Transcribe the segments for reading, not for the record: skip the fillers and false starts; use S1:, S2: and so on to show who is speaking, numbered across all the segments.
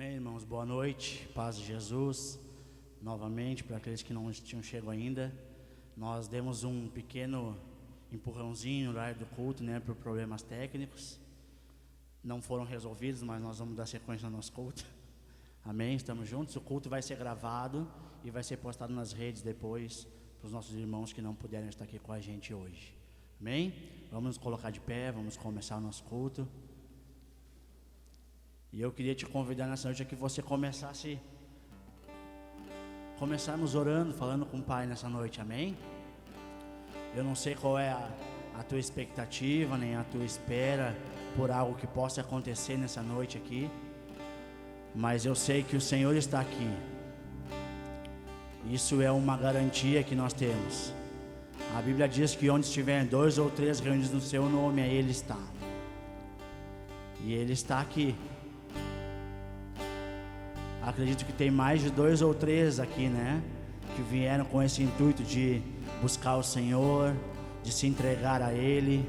S1: Amém, irmãos, boa noite, paz de Jesus. Novamente, para aqueles que não tinham chegado ainda, nós demos um pequeno empurrãozinho no horário do culto, por problemas técnicos. Não foram resolvidos, mas nós vamos dar sequência no nosso culto. Amém, estamos juntos. O culto vai ser gravado e vai ser postado nas redes depois, para os nossos irmãos que não puderam estar aqui com a gente hoje. Amém? Vamos nos colocar de pé, vamos começar o nosso culto. E eu queria te convidar nessa noite a que você começarmos orando, falando com o Pai nessa noite, amém? Eu não sei qual é a tua expectativa, nem a tua espera por algo que possa acontecer nessa noite aqui, mas eu sei que o Senhor está aqui. Isso é uma garantia que nós temos. A Bíblia diz que onde estiverem 2 ou 3 reunidos no seu nome, aí Ele está. E Ele está aqui. Acredito que tem mais de 2 ou 3 aqui, que vieram com esse intuito de buscar o Senhor, de se entregar a Ele,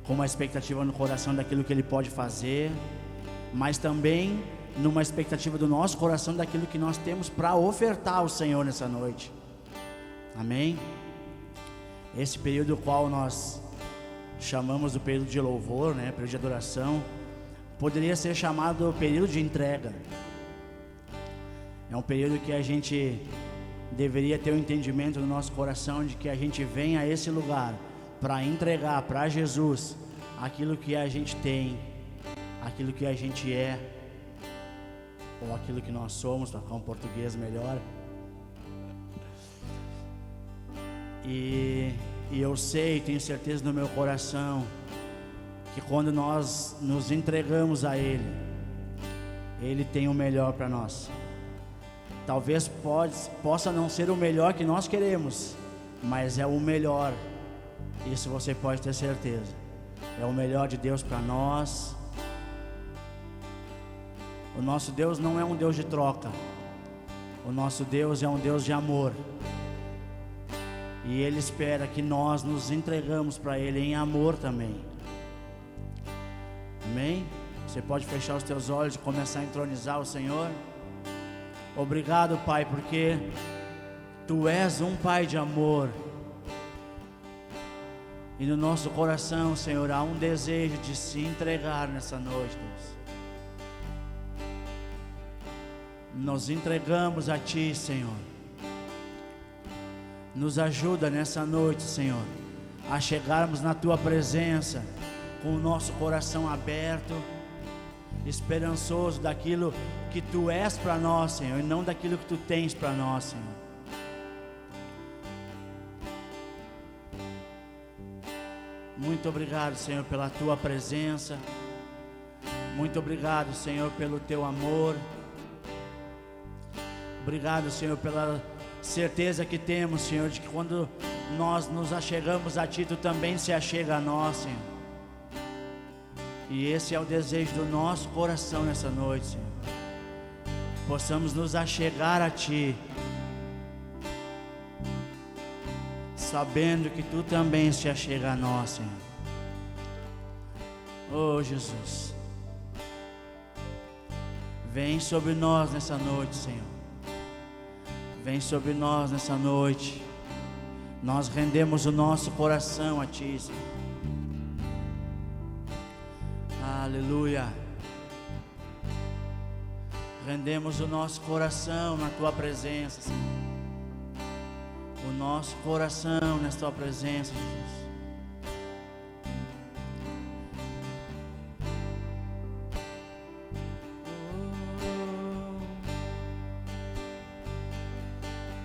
S1: com uma expectativa no coração daquilo que Ele pode fazer, mas também numa expectativa do nosso coração daquilo que nós temos para ofertar ao Senhor nessa noite. Amém? Esse período qual nós chamamos do período de louvor, período de adoração, poderia ser chamado período de entrega. É um período que a gente deveria ter um entendimento no nosso coração de que a gente vem a esse lugar para entregar para Jesus aquilo que a gente tem, aquilo que a gente é, ou aquilo que nós somos, para falar um português melhor. E eu sei, tenho certeza no meu coração, que quando nós nos entregamos a Ele, Ele tem o melhor para nós. Talvez possa não ser o melhor que nós queremos, mas é o melhor. Isso você pode ter certeza. É o melhor de Deus para nós. O nosso Deus não é um Deus de troca. O nosso Deus é um Deus de amor. E Ele espera que nós nos entregamos para Ele em amor também. Amém? Você pode fechar os teus olhos e começar a entronizar o Senhor. Obrigado, Pai, porque Tu és um Pai de amor. E no nosso coração, Senhor, há um desejo de se entregar nessa noite, Deus. Nos entregamos a Ti, Senhor. Nos ajuda nessa noite, Senhor, a chegarmos na Tua presença com o nosso coração aberto, esperançoso daquilo que Tu és para nós, Senhor, e não daquilo que Tu tens para nós, Senhor. Muito obrigado, Senhor, pela Tua presença. Muito obrigado, Senhor, pelo Teu amor. Obrigado, Senhor, pela certeza que temos, Senhor, de que quando nós nos achegamos a Ti, Tu também se achega a nós, Senhor. E esse é o desejo do nosso coração nessa noite, Senhor. Possamos nos achegar a Ti, sabendo que Tu também se achega a nós, Senhor. Oh, Jesus, vem sobre nós nessa noite, Senhor. Vem sobre nós nessa noite. Nós rendemos o nosso coração a Ti, Senhor. Aleluia. Rendemos o nosso coração na Tua presença, Senhor. O nosso coração na Tua presença, Jesus.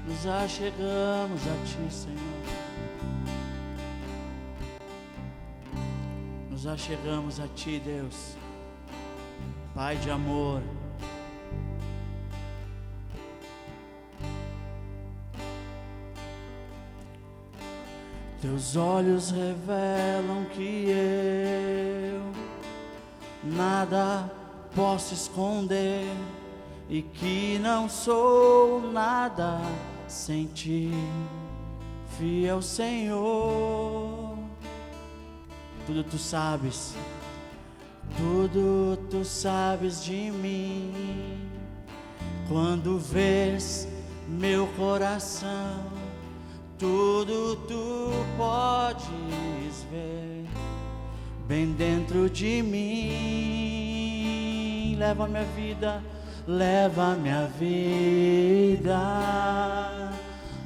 S1: Nos achegamos a Ti, Senhor. Nos achegamos a Ti, Deus, Pai de amor. Teus olhos revelam que eu nada posso esconder e que não sou nada sem Ti, fiel Senhor. Tudo Tu sabes, Tudo tu sabes de mim. Quando vês meu coração, tudo tu podes ver bem dentro de mim. Leva minha vida, leva minha vida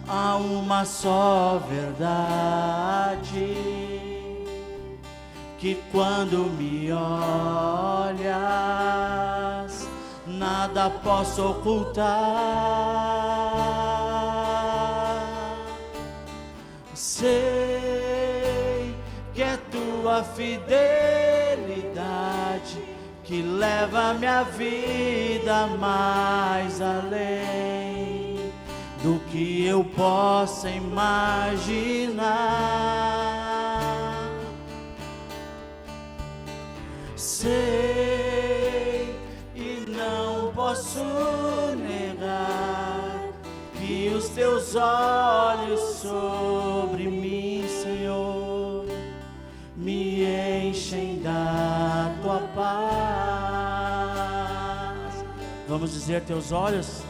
S1: a uma só verdade, que quando me olhas, nada posso ocultar. Sei que é tua fidelidade que leva minha vida mais além do que eu possa imaginar. Sei e não posso negar que os teus olhos sobre mim, Senhor, me enchem da tua paz. Vamos dizer: teus olhos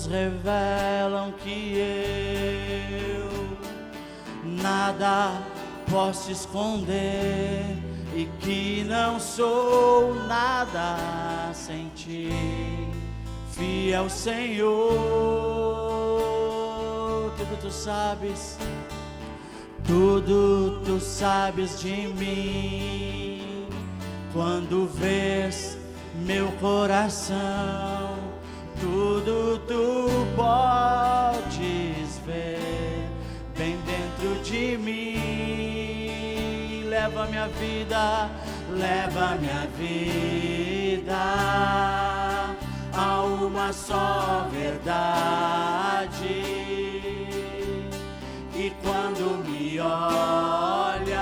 S1: revelam que eu nada posso esconder e que não sou nada sem ti, fiel Senhor. Tudo tu sabes de mim. Quando vês meu coração, tudo tu podes ver bem dentro de mim. Leva minha vida a uma só verdade, e quando me olhas,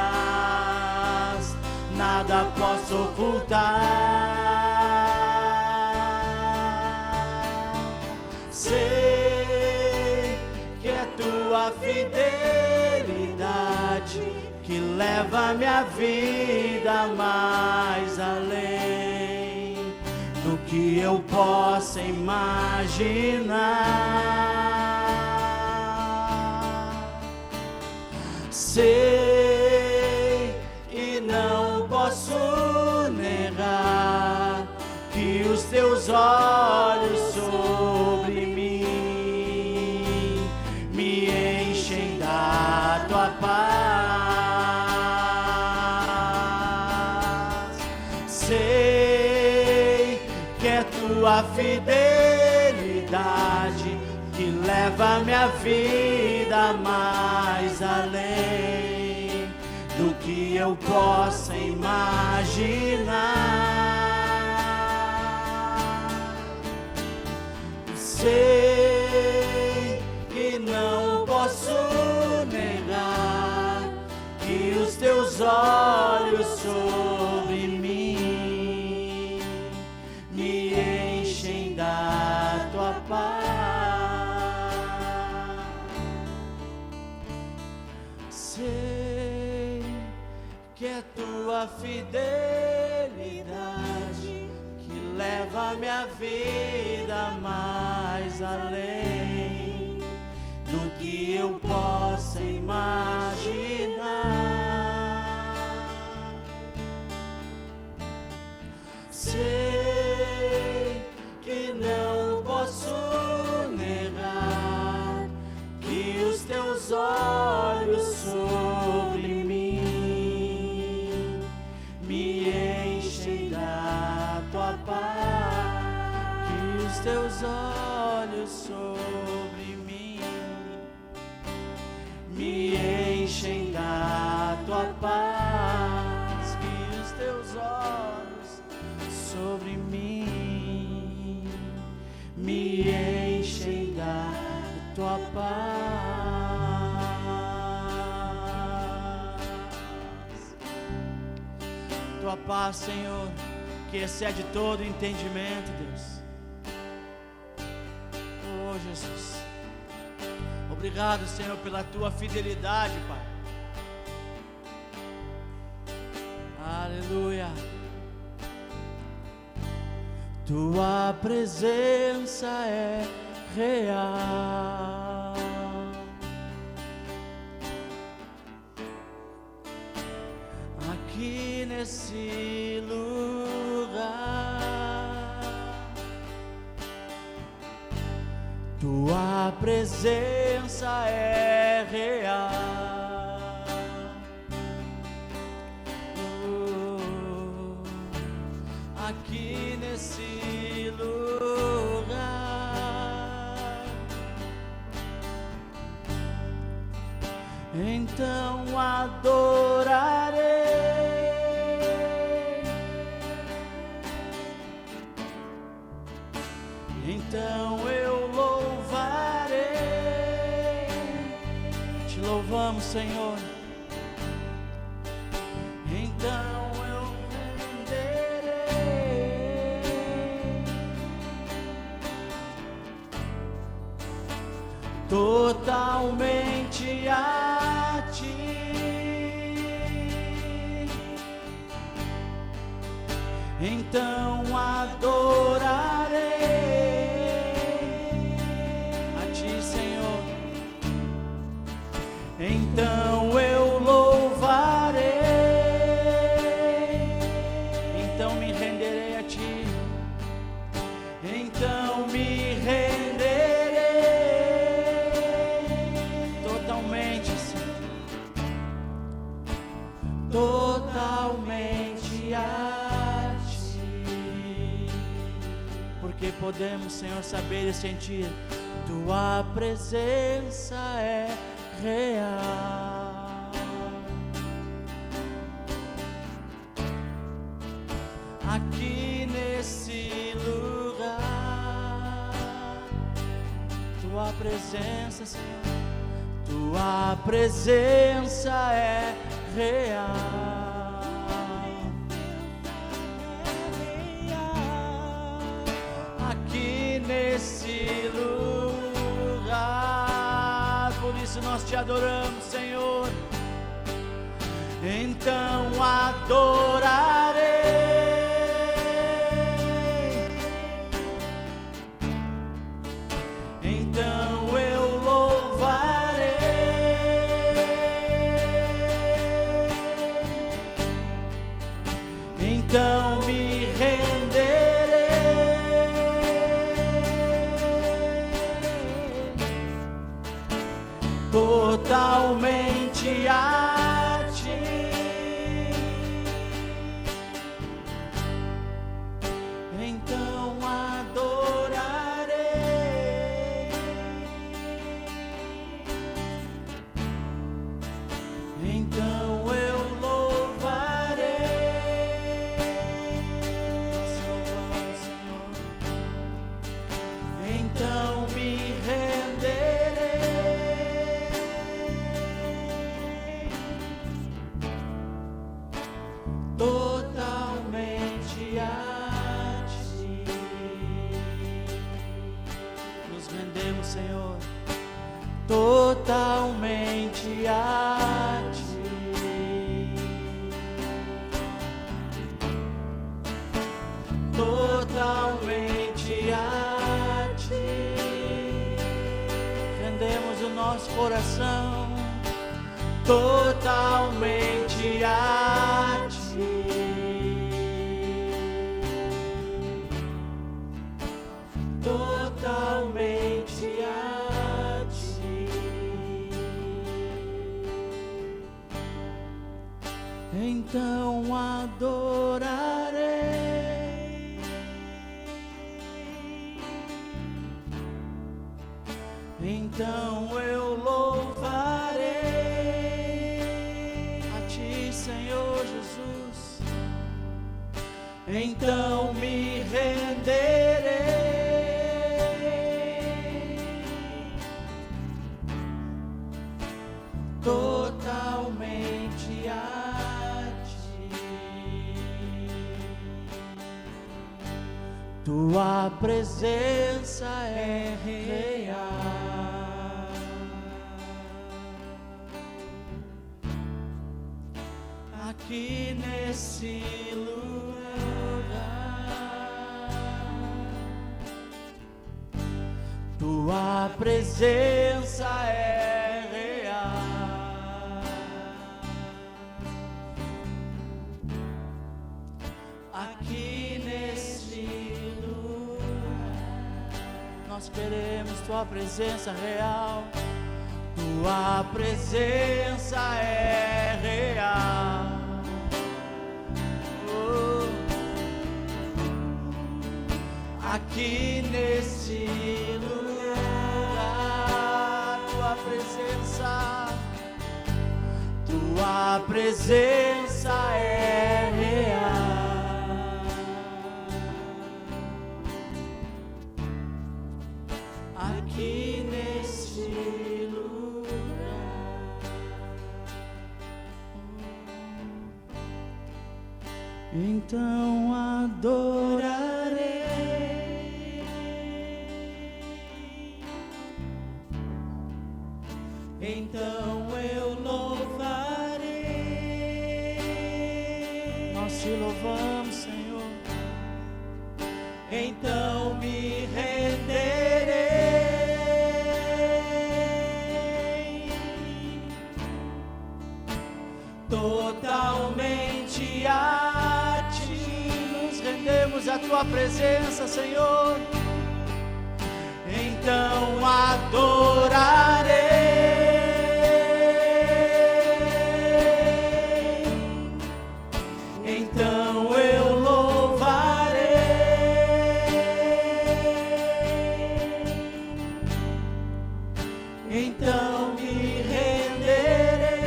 S1: nada posso ocultar. Sei que é tua fidelidade que leva minha vida mais além do que eu possa imaginar. Sei e não posso negar que os teus olhos sobre mim me enchem da tua paz. Sei que é tua fidelidade que leva minha vida mais além do que eu possa imaginar. Sei que não posso negar que os teus olhos sobre mim me enchem da tua paz. Sei que é tua fidelidade que leva minha vida mais além do que eu possa imaginar. Sei que não posso negar que os teus olhos sobre mim me enchem da tua paz. Que os teus olhos sobre mim me enchem da tua paz. Que os teus olhos sobre mim me enchem da tua paz. Tua paz, Senhor, que excede todo entendimento, Deus. Oh, Jesus, obrigado, Senhor, pela tua fidelidade, Pai. Aleluia. tua presença é real. Aqui nesse lugar, tua presença é real. Aqui nesse lugar, então adorarei, então eu louvarei. Te louvamos, Senhor. Então totalmente a ti, então adorarei a ti, Senhor. Então eu louvarei, então me renderei a ti, então me renderei totalmente a ti, porque podemos, Senhor, saber e sentir tua presença é real. Aqui nesse lugar, tua presença, Senhor, tua presença é real. Aqui nesse lugar, por isso nós te adoramos, Senhor. Então adorarei, então eu louvarei, então me renderei totalmente a ti, então adorarei, então eu louvarei. Então me renderei totalmente a ti. Nos rendemos, Senhor, totalmente a ti, totalmente a ti. Rendemos o nosso coração totalmente a ti, totalmente a ti. Então adorarei, então eu louvarei a ti, Senhor Jesus. Então me renderei totalmente a ti. Tua presença é real. Aqui nesse lugar, presença é real. Aqui nesse lugar, nós queremos tua presença real. Tua presença é real. Aqui nesse lugar, tua presença é real. Aqui nesse lugar, então adorarei. Então eu louvarei. Nós te louvamos, Senhor. Então me renderei totalmente a ti. Nos rendemos à tua presença, Senhor. Então adorarei. Então me renderei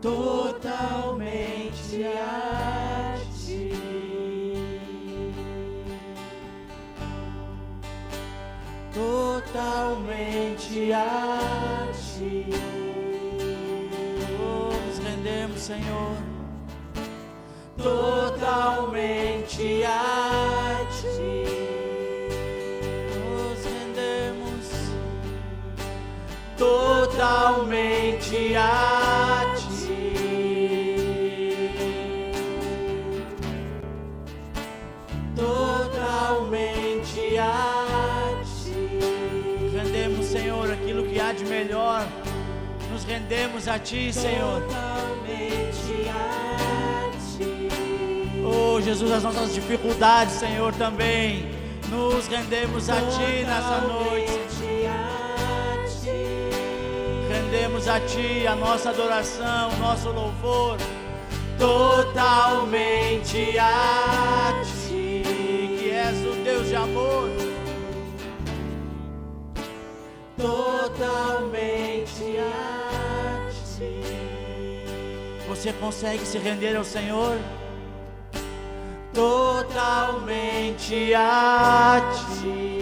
S1: totalmente a ti. Totalmente a ti. Oh, nos rendemos, Senhor. Totalmente a ti, nos rendemos. Totalmente a ti, totalmente a ti. Rendemos, Senhor, aquilo que há de melhor. Nos rendemos a ti, Senhor. Totalmente a ti. Oh, Jesus, as nossas dificuldades, Senhor, também nos rendemos a ti nessa noite. Rendemos a ti a nossa adoração, o nosso louvor. Totalmente a ti, que és o Deus de amor. Totalmente a ti. Você consegue se render ao Senhor? Totalmente a ti.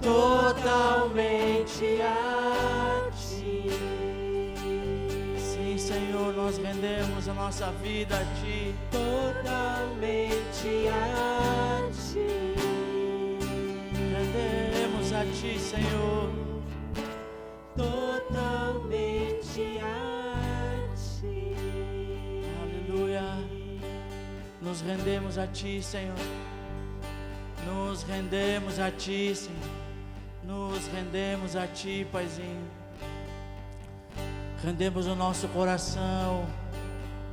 S1: Totalmente a ti. Sim, Senhor, nós rendemos a nossa vida a ti. Totalmente a ti. Rendemos a ti, Senhor. Totalmente a ti. Aleluia. Nos rendemos a ti, Senhor. Nos rendemos a ti, Senhor. Nos rendemos a ti, Paizinho. Rendemos o nosso coração,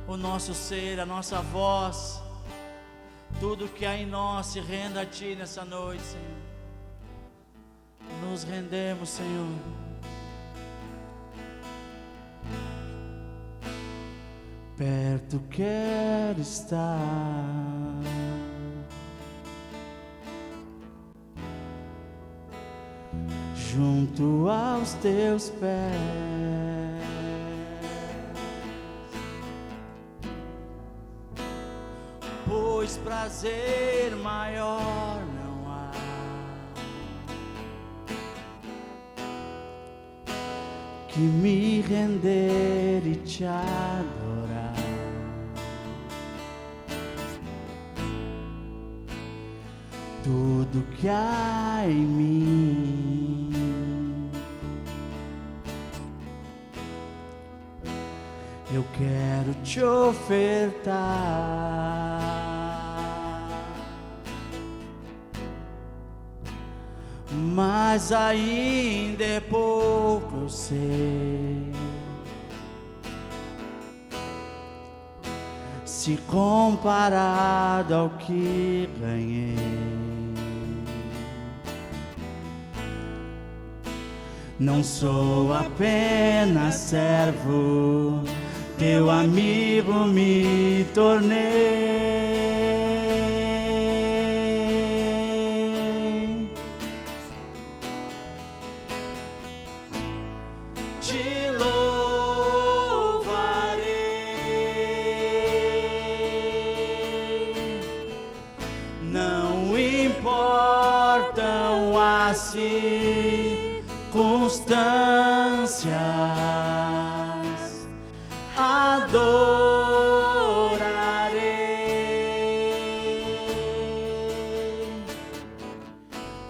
S1: o nosso ser, a nossa voz. Tudo que há em nós se renda a ti nessa noite, Senhor. Nos rendemos, Senhor. Perto quero estar, junto aos teus pés, pois prazer maior não há que me render e te adorar. Tudo que há em mim eu quero te ofertar. Mas ainda é pouco, eu sei. Se comparado ao que ganhei, não sou apenas servo, teu amigo me tornei. Te louvarei, não importam as circunstâncias, adorarei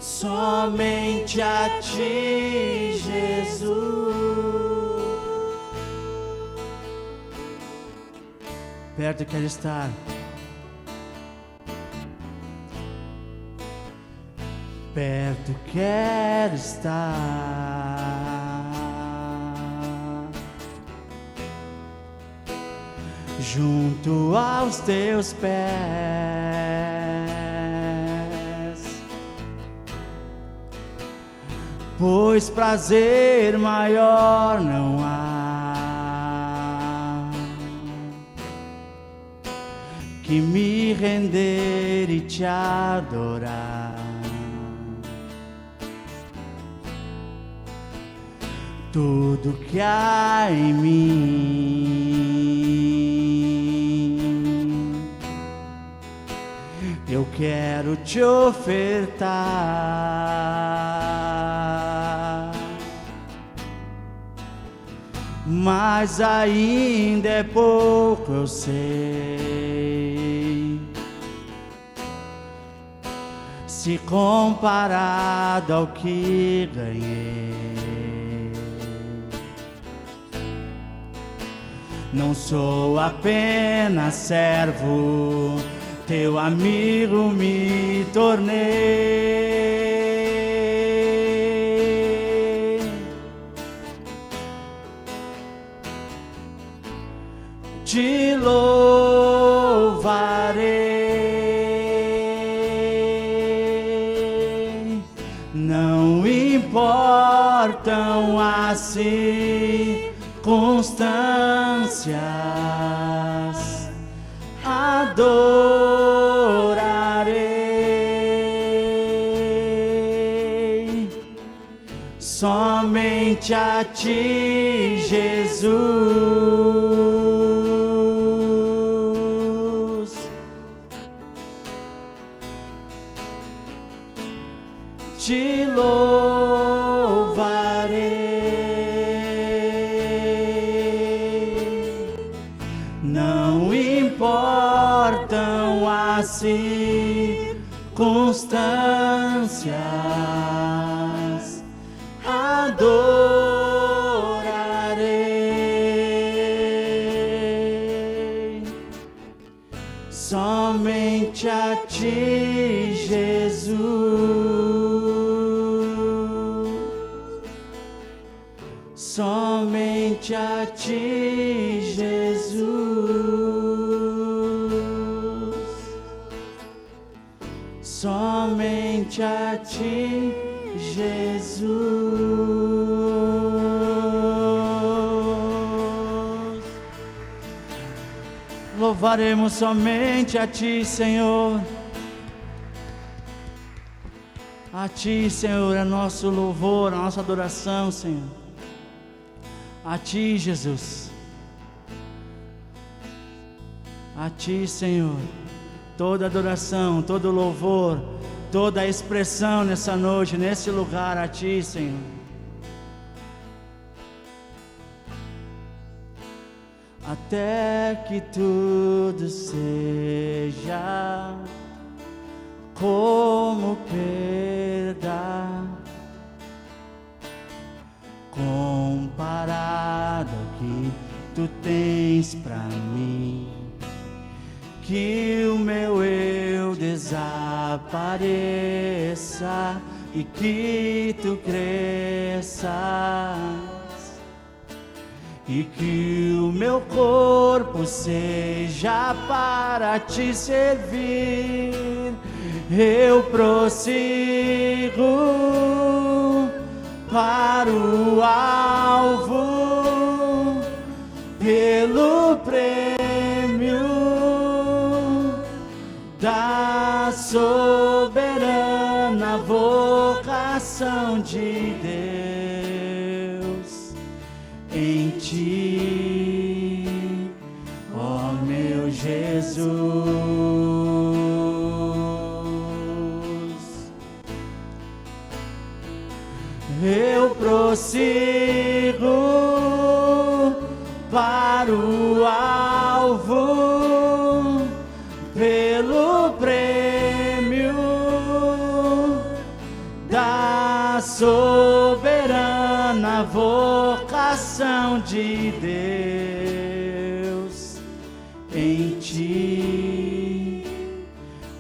S1: somente a ti, Jesus. Perto quero estar, perto quero estar, junto aos teus pés, pois prazer maior não há que me render e te adorar. Tudo que há em mim, eu quero te ofertar. Mas ainda é pouco, eu sei, se comparado ao que ganhei. Não sou apenas servo, teu amigo me tornei. Te louvarei, não importam as circunstâncias, adorarei somente a ti, Jesus. Te louvarei, não importam as circunstâncias, adorarei somente a ti, Jesus. Somente a ti, Jesus. Somente a ti, Jesus. Louvaremos somente a ti, Senhor. A ti, Senhor, é nosso louvor, a nossa adoração, Senhor. A ti, Jesus. A ti, Senhor, toda adoração, todo louvor, toda a expressão nessa noite, nesse lugar, a ti, Senhor. Até que tudo seja como perda, comparado ao que tu tens tens pra mim. Que o meu eu desapareça e que tu cresças, e que o meu corpo seja para te servir. Eu prossigo para o alvo, pelo prêmio da soberana vocação de Deus em ti, ó meu Jesus. Eu prossigo para o alvo, pelo prêmio da soberana vocação de Deus em ti,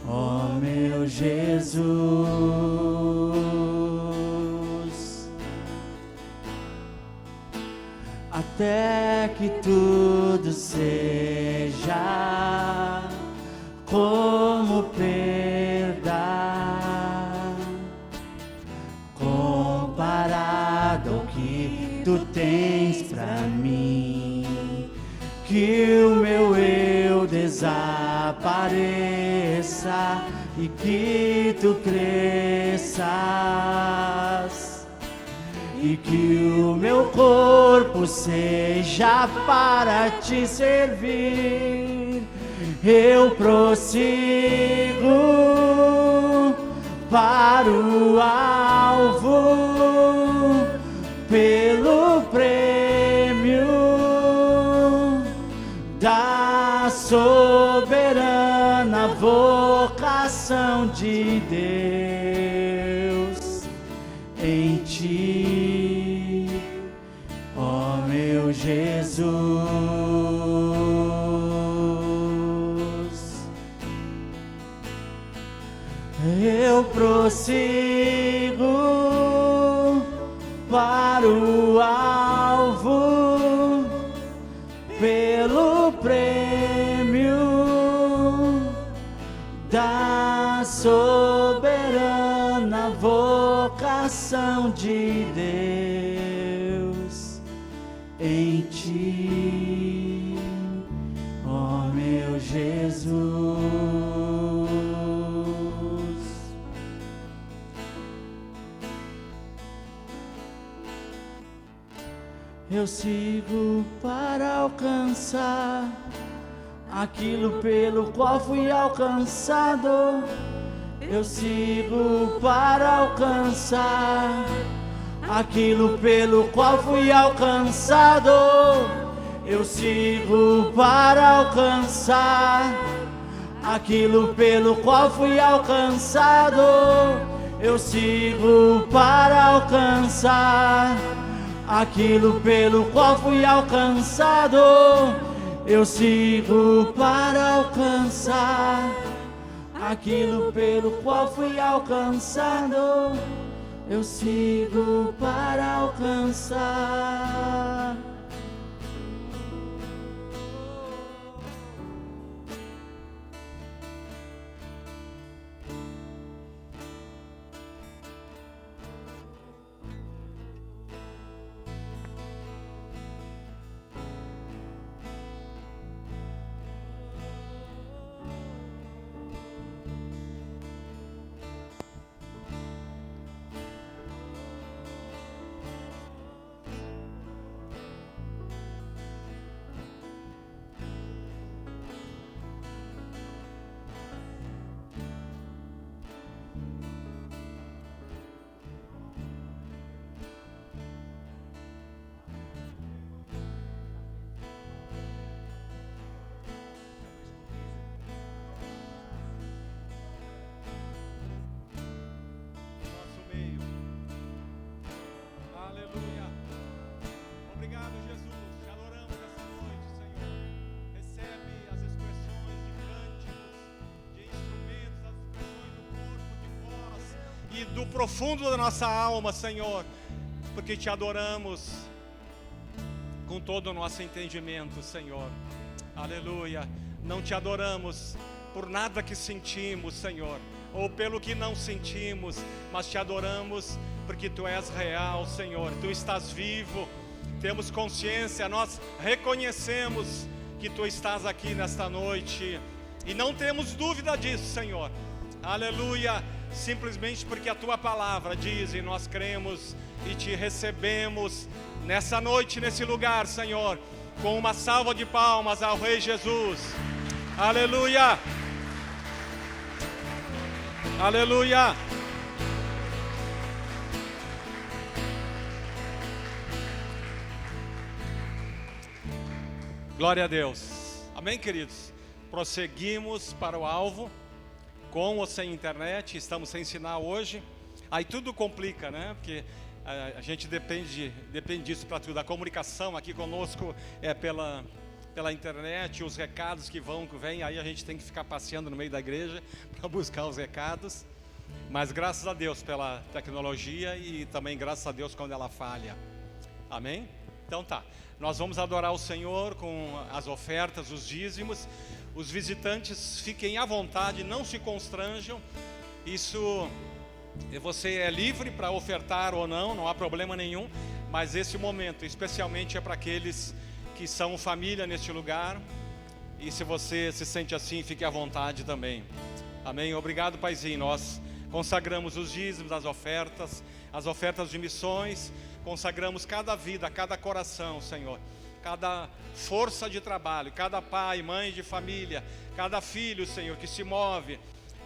S1: ó meu Jesus. Até que tudo seja como perda, comparado ao que tu tens pra mim. Que o meu eu desapareça e que tu cresças, e que o meu corpo seja para te servir. Eu prossigo para o alvo, pelo prêmio da soberana vocação de Deus em ti, ó meu Jesus. Eu prossigo para o alvo, pelo prêmio da soberana vocação de Deus em ti, ó meu Jesus. Eu sigo para alcançar aquilo pelo qual fui alcançado. Eu sigo para alcançar aquilo pelo qual fui alcançado. Eu sigo para alcançar aquilo pelo qual fui alcançado. Eu sigo para alcançar aquilo pelo qual fui alcançado. Eu sigo para alcançar aquilo pelo qual fui alcançado. Eu sigo para alcançar.
S2: e do profundo da nossa alma, Senhor, porque te adoramos com todo o nosso entendimento, Senhor. Aleluia. Não te adoramos por nada que sentimos, Senhor, ou pelo que não sentimos, mas te adoramos porque Tu és real, Senhor. Tu estás vivo, temos consciência, nós reconhecemos que Tu estás aqui nesta noite e não temos dúvida disso, Senhor. Aleluia. Simplesmente porque a Tua palavra diz, e nós cremos e Te recebemos nessa noite, nesse lugar, Senhor, com uma salva de palmas ao Rei Jesus. Aleluia. Aleluia. Glória a Deus. Amém, queridos? Prosseguimos para o alvo, com ou sem internet. Estamos sem sinal hoje. Aí tudo complica, né? Porque a gente depende disso para tudo. A comunicação aqui conosco é pela internet, os recados que vêm, aí a gente tem que ficar passeando no meio da igreja para buscar os recados. Mas graças a Deus pela tecnologia e também graças a Deus quando ela falha. Amém? Então tá, nós vamos adorar o Senhor com as ofertas, os dízimos. Os visitantes fiquem à vontade, não se constranjam. Isso, você é livre para ofertar ou não há problema nenhum. Mas esse momento especialmente é para aqueles que são família neste lugar. E se você se sente assim, fique à vontade também. Amém? Obrigado, Paizinho. Nós consagramos os dízimos, as ofertas de missões. Consagramos cada vida, cada coração, Senhor. Cada força de trabalho, cada pai, mãe de família, cada filho, Senhor, que se move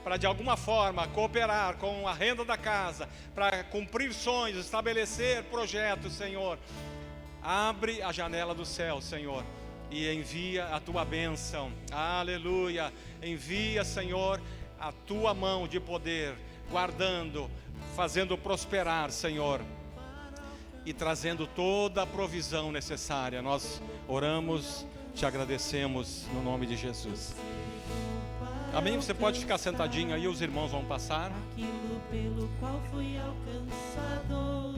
S2: para de alguma forma cooperar com a renda da casa, para cumprir sonhos, estabelecer projetos, Senhor. Abre a janela do céu, Senhor, e envia a Tua bênção. Aleluia. Envia, Senhor, a Tua mão de poder, guardando, fazendo prosperar, Senhor, e trazendo toda a provisão necessária. Nós oramos, te agradecemos no nome de Jesus. Amém? Você pode ficar sentadinho aí, os irmãos vão passar.
S3: Aquilo pelo qual fui alcançado,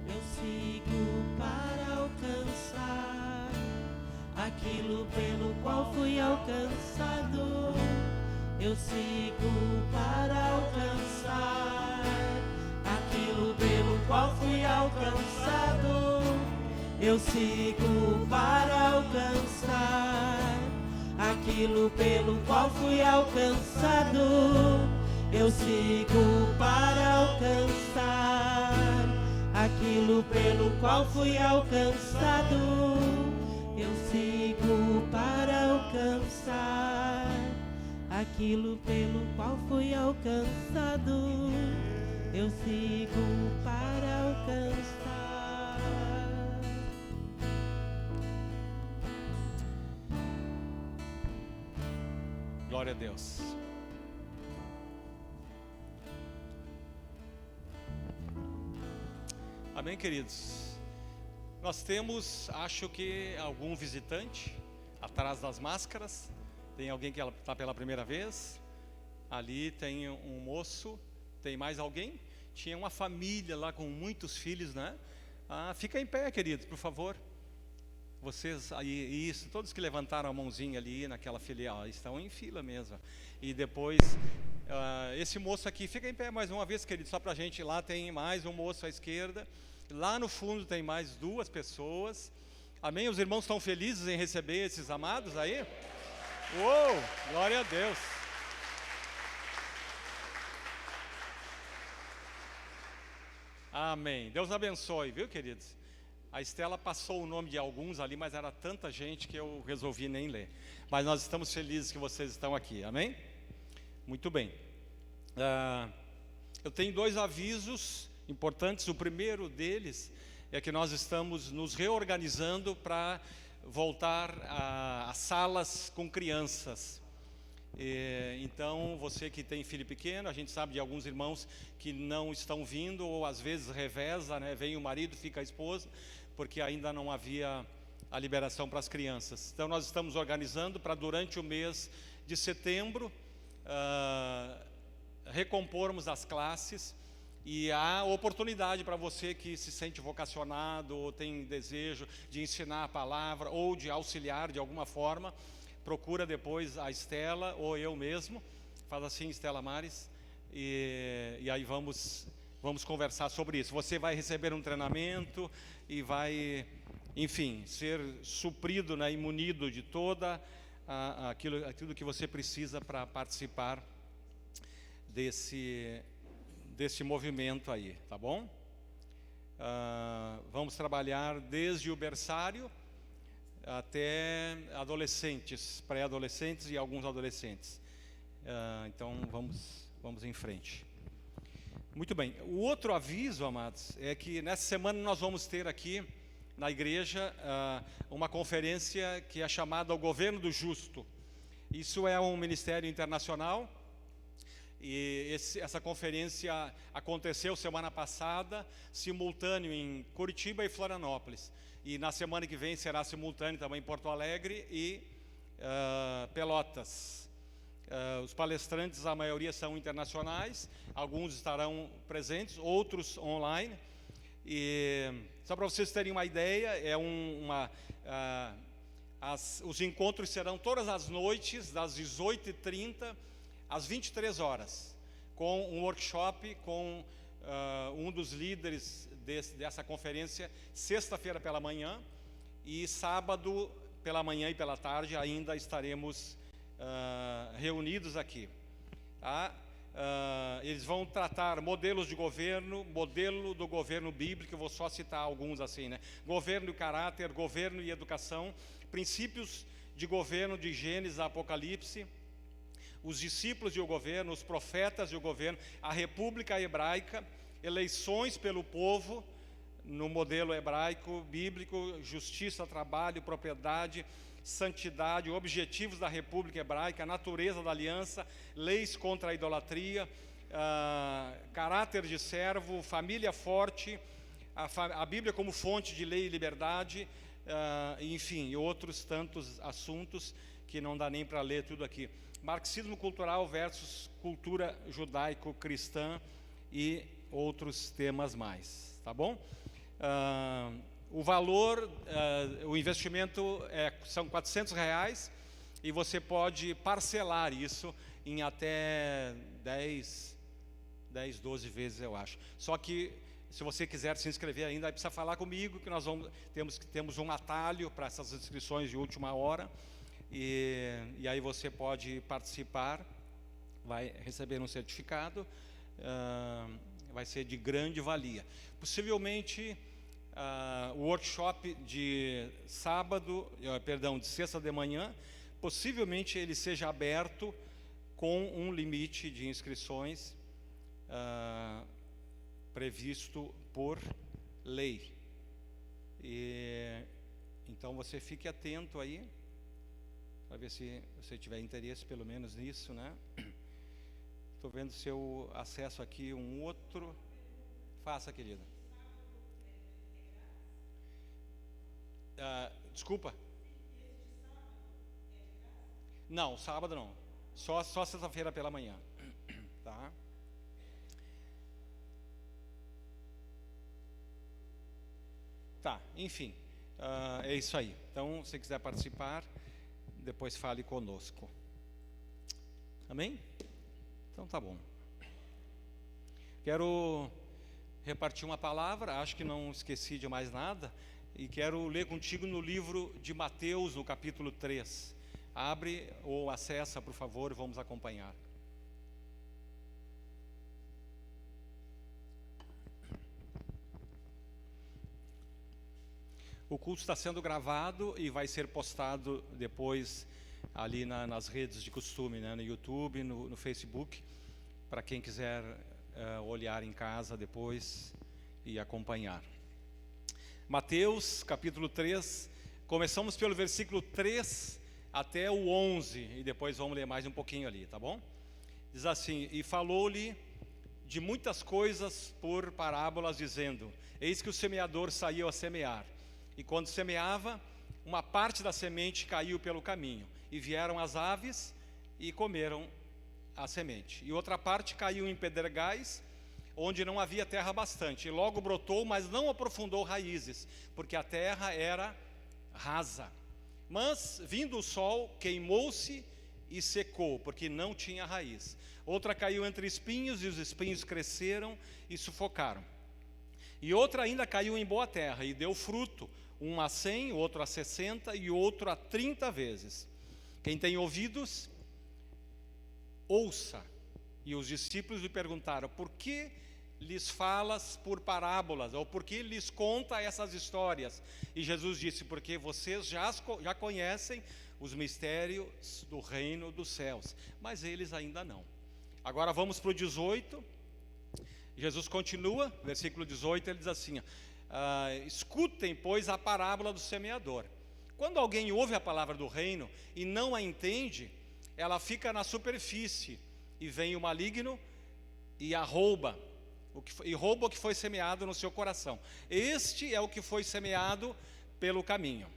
S3: eu sigo para alcançar. Aquilo pelo qual fui alcançado, eu sigo para alcançar. Aquilo pelo qual fui alcançado, eu sigo para alcançar. Aquilo pelo qual fui alcançado, eu sigo para alcançar. Aquilo pelo qual fui alcançado, eu sigo para alcançar. Aquilo pelo qual fui alcançado, eu sigo para alcançar.
S2: Glória a Deus. Amém, queridos? Nós temos, acho que, algum visitante atrás das máscaras. Tem alguém que está pela primeira vez. Ali tem um moço. Tem mais alguém? Tinha uma família lá com muitos filhos, né? Fica em pé, queridos, por favor. Vocês aí, isso, todos que levantaram a mãozinha ali naquela filial, estão em fila mesmo. E depois, esse moço aqui, fica em pé mais uma vez, querido, só pra gente. Lá tem mais um moço à esquerda. Lá no fundo tem mais duas pessoas. Amém? Os irmãos estão felizes em receber esses amados aí? Uou, glória a Deus. Amém. Deus abençoe, viu, queridos? A Estela passou o nome de alguns ali, mas era tanta gente que eu resolvi nem ler. Mas nós estamos felizes que vocês estão aqui, amém? Muito bem. Eu tenho dois avisos importantes. O primeiro deles é que nós estamos nos reorganizando para voltar a salas com crianças. Então, você que tem filho pequeno, a gente sabe de alguns irmãos que não estão vindo, ou às vezes reveza, né? Vem o marido, fica a esposa, porque ainda não havia a liberação para as crianças. Então nós estamos organizando para durante o mês de setembro recompormos as classes E há oportunidade para você que se sente vocacionado ou tem desejo de ensinar a palavra ou de auxiliar de alguma forma. Procura depois a Estela ou eu mesmo. Faz assim, Estela Mares. E aí vamos conversar sobre isso. Você vai receber um treinamento e vai, enfim, ser suprido, né, e munido de toda aquilo que você precisa para participar desse movimento aí, tá bom? Vamos trabalhar desde o berçário até adolescentes, pré-adolescentes e alguns adolescentes. Então vamos em frente. Muito bem. O outro aviso, amados, é que nessa semana nós vamos ter aqui na igreja uma conferência que é chamada O Governo do Justo. Isso é um ministério internacional. E essa conferência aconteceu semana passada, simultâneo em Curitiba e Florianópolis. E na semana que vem será simultâneo também em Porto Alegre e Pelotas. Os palestrantes, a maioria são internacionais, alguns estarão presentes, outros online. E só para vocês terem uma ideia, os encontros serão todas as noites, das 18h30 às 23 horas, com um workshop com um dos líderes dessa conferência, sexta-feira pela manhã, e sábado pela manhã e pela tarde ainda estaremos reunidos aqui. Tá? Eles vão tratar modelos de governo, modelo do governo bíblico, eu vou só citar alguns assim, né? Governo e caráter, governo e educação, princípios de governo de Gênesis a Apocalipse, os discípulos e o governo, os profetas e o governo, a república hebraica, eleições pelo povo, no modelo hebraico, bíblico, justiça, trabalho, propriedade, santidade, objetivos da república hebraica, natureza da aliança, leis contra a idolatria, caráter de servo, família forte, a Bíblia como fonte de lei e liberdade, enfim, e outros tantos assuntos que não dá nem para ler tudo aqui. Marxismo cultural versus cultura judaico-cristã e outros temas mais, tá bom? O valor, o investimento são R$400 e você pode parcelar isso em até 12 vezes, eu acho. Só que se você quiser se inscrever ainda, precisa falar comigo, que nós temos um atalho para essas inscrições de última hora. E aí você pode participar, vai receber um certificado, vai ser de grande valia. Possivelmente o workshop de de sexta de manhã, possivelmente ele seja aberto com um limite de inscrições previsto por lei. Então você fique atento aí, para ver se você tiver interesse pelo menos nisso, né? Estou vendo se eu acesso aqui um outro. Faça, querida. Desculpa. Não, sábado não. Só sexta-feira pela manhã. Tá? Tá, enfim. É isso aí. Então, se você quiser participar, depois fale conosco. Amém? Então tá bom. Quero repartir uma palavra, acho que não esqueci de mais nada, e quero ler contigo no livro de Mateus, no capítulo 3. Abre ou acessa, por favor, e vamos acompanhar. O culto está sendo gravado e vai ser postado depois ali nas redes de costume, né? No YouTube, no Facebook, para quem quiser olhar em casa depois e acompanhar. Mateus, capítulo 3, começamos pelo versículo 3 até o 11, e depois vamos ler mais um pouquinho ali, tá bom? Diz assim: e falou-lhe de muitas coisas por parábolas, dizendo: eis que o semeador saiu a semear. E quando semeava, uma parte da semente caiu pelo caminho, e vieram as aves e comeram a semente. E outra parte caiu em pedregais, onde não havia terra bastante. E logo brotou, mas não aprofundou raízes, porque a terra era rasa. Mas, vindo o sol, queimou-se e secou, porque não tinha raiz. Outra caiu entre espinhos, e os espinhos cresceram e sufocaram. E outra ainda caiu em boa terra, e deu fruto, um a 100, outro a 60, e outro a 30 vezes. Quem tem ouvidos, ouça. E os discípulos lhe perguntaram: por que lhes falas por parábolas? Ou por que lhes conta essas histórias? E Jesus disse: porque vocês já conhecem os mistérios do reino dos céus, mas eles ainda não. Agora vamos para o 18. Jesus continua, versículo 18, ele diz assim: escutem, pois, a parábola do semeador. Quando alguém ouve a palavra do reino e não a entende, ela fica na superfície, e vem o maligno e a rouba, rouba o que foi semeado no seu coração. Este é o que foi semeado pelo caminho.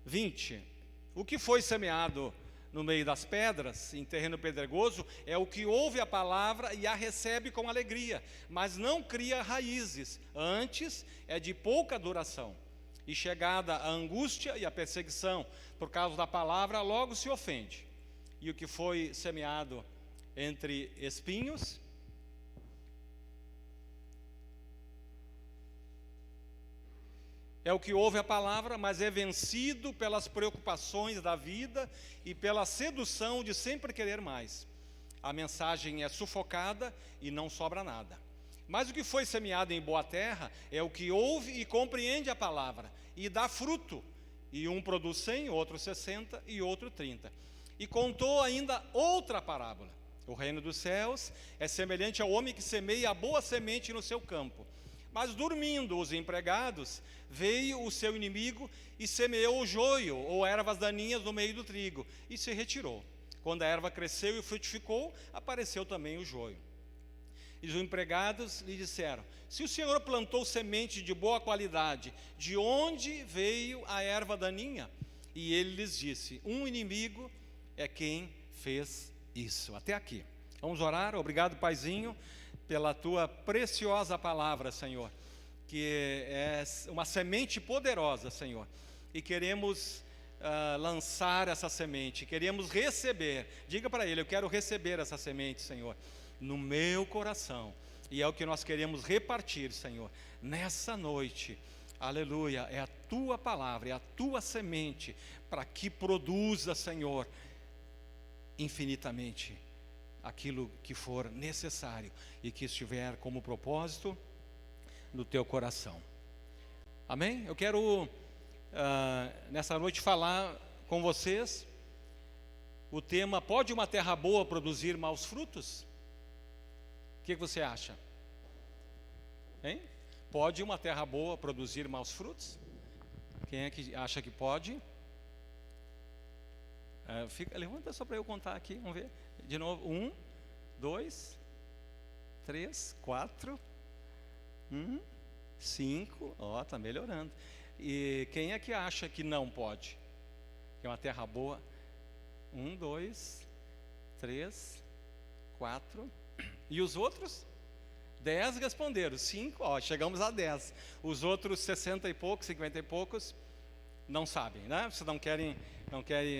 S2: 20. O que foi semeado no meio das pedras, em terreno pedregoso, é o que ouve a palavra e a recebe com alegria, mas não cria raízes, antes é de pouca duração. E chegada a angústia e a perseguição por causa da palavra, logo se ofende. E o que foi semeado entre espinhos, é o que ouve a palavra, mas é vencido pelas preocupações da vida e pela sedução de sempre querer mais. A mensagem é sufocada e não sobra nada. Mas o que foi semeado em boa terra é o que ouve e compreende a palavra e dá fruto. E um produz 100, outro 60 e outro 30. E contou ainda outra parábola. O reino dos céus é semelhante ao homem que semeia a boa semente no seu campo. Mas dormindo os empregados, veio o seu inimigo e semeou o joio, ou ervas daninhas, no meio do trigo, e se retirou. Quando a erva cresceu e frutificou, apareceu também o joio. E os empregados lhe disseram: se o senhor plantou semente de boa qualidade, de onde veio a erva daninha? E ele lhes disse: um inimigo é quem fez isso. Até aqui. Vamos orar. Obrigado, Paizinho, pela tua preciosa palavra, Senhor, que é uma semente poderosa, Senhor, e queremos lançar essa semente, queremos receber. Diga para ele: eu quero receber essa semente, Senhor, no meu coração, e é o que nós queremos repartir, Senhor, nessa noite. Aleluia, é a tua palavra, é a tua semente, para que produza, Senhor, infinitamente aquilo que for necessário e que estiver como propósito no teu coração. Amém? Eu quero nessa noite falar com vocês o tema: pode uma terra boa produzir maus frutos? O que você acha? Hein? Pode uma terra boa produzir maus frutos? Quem é que acha que pode? Levanta só para eu contar aqui, vamos ver. De novo, 1, 2, 3, 4, 5, está melhorando. E quem é que acha que não pode? Que é uma terra boa? 1, 2, 3, 4. E os outros? 10 responderam. 5, chegamos a 10. Os outros 60 e poucos, 50 e poucos, não sabem, né? Vocês não querem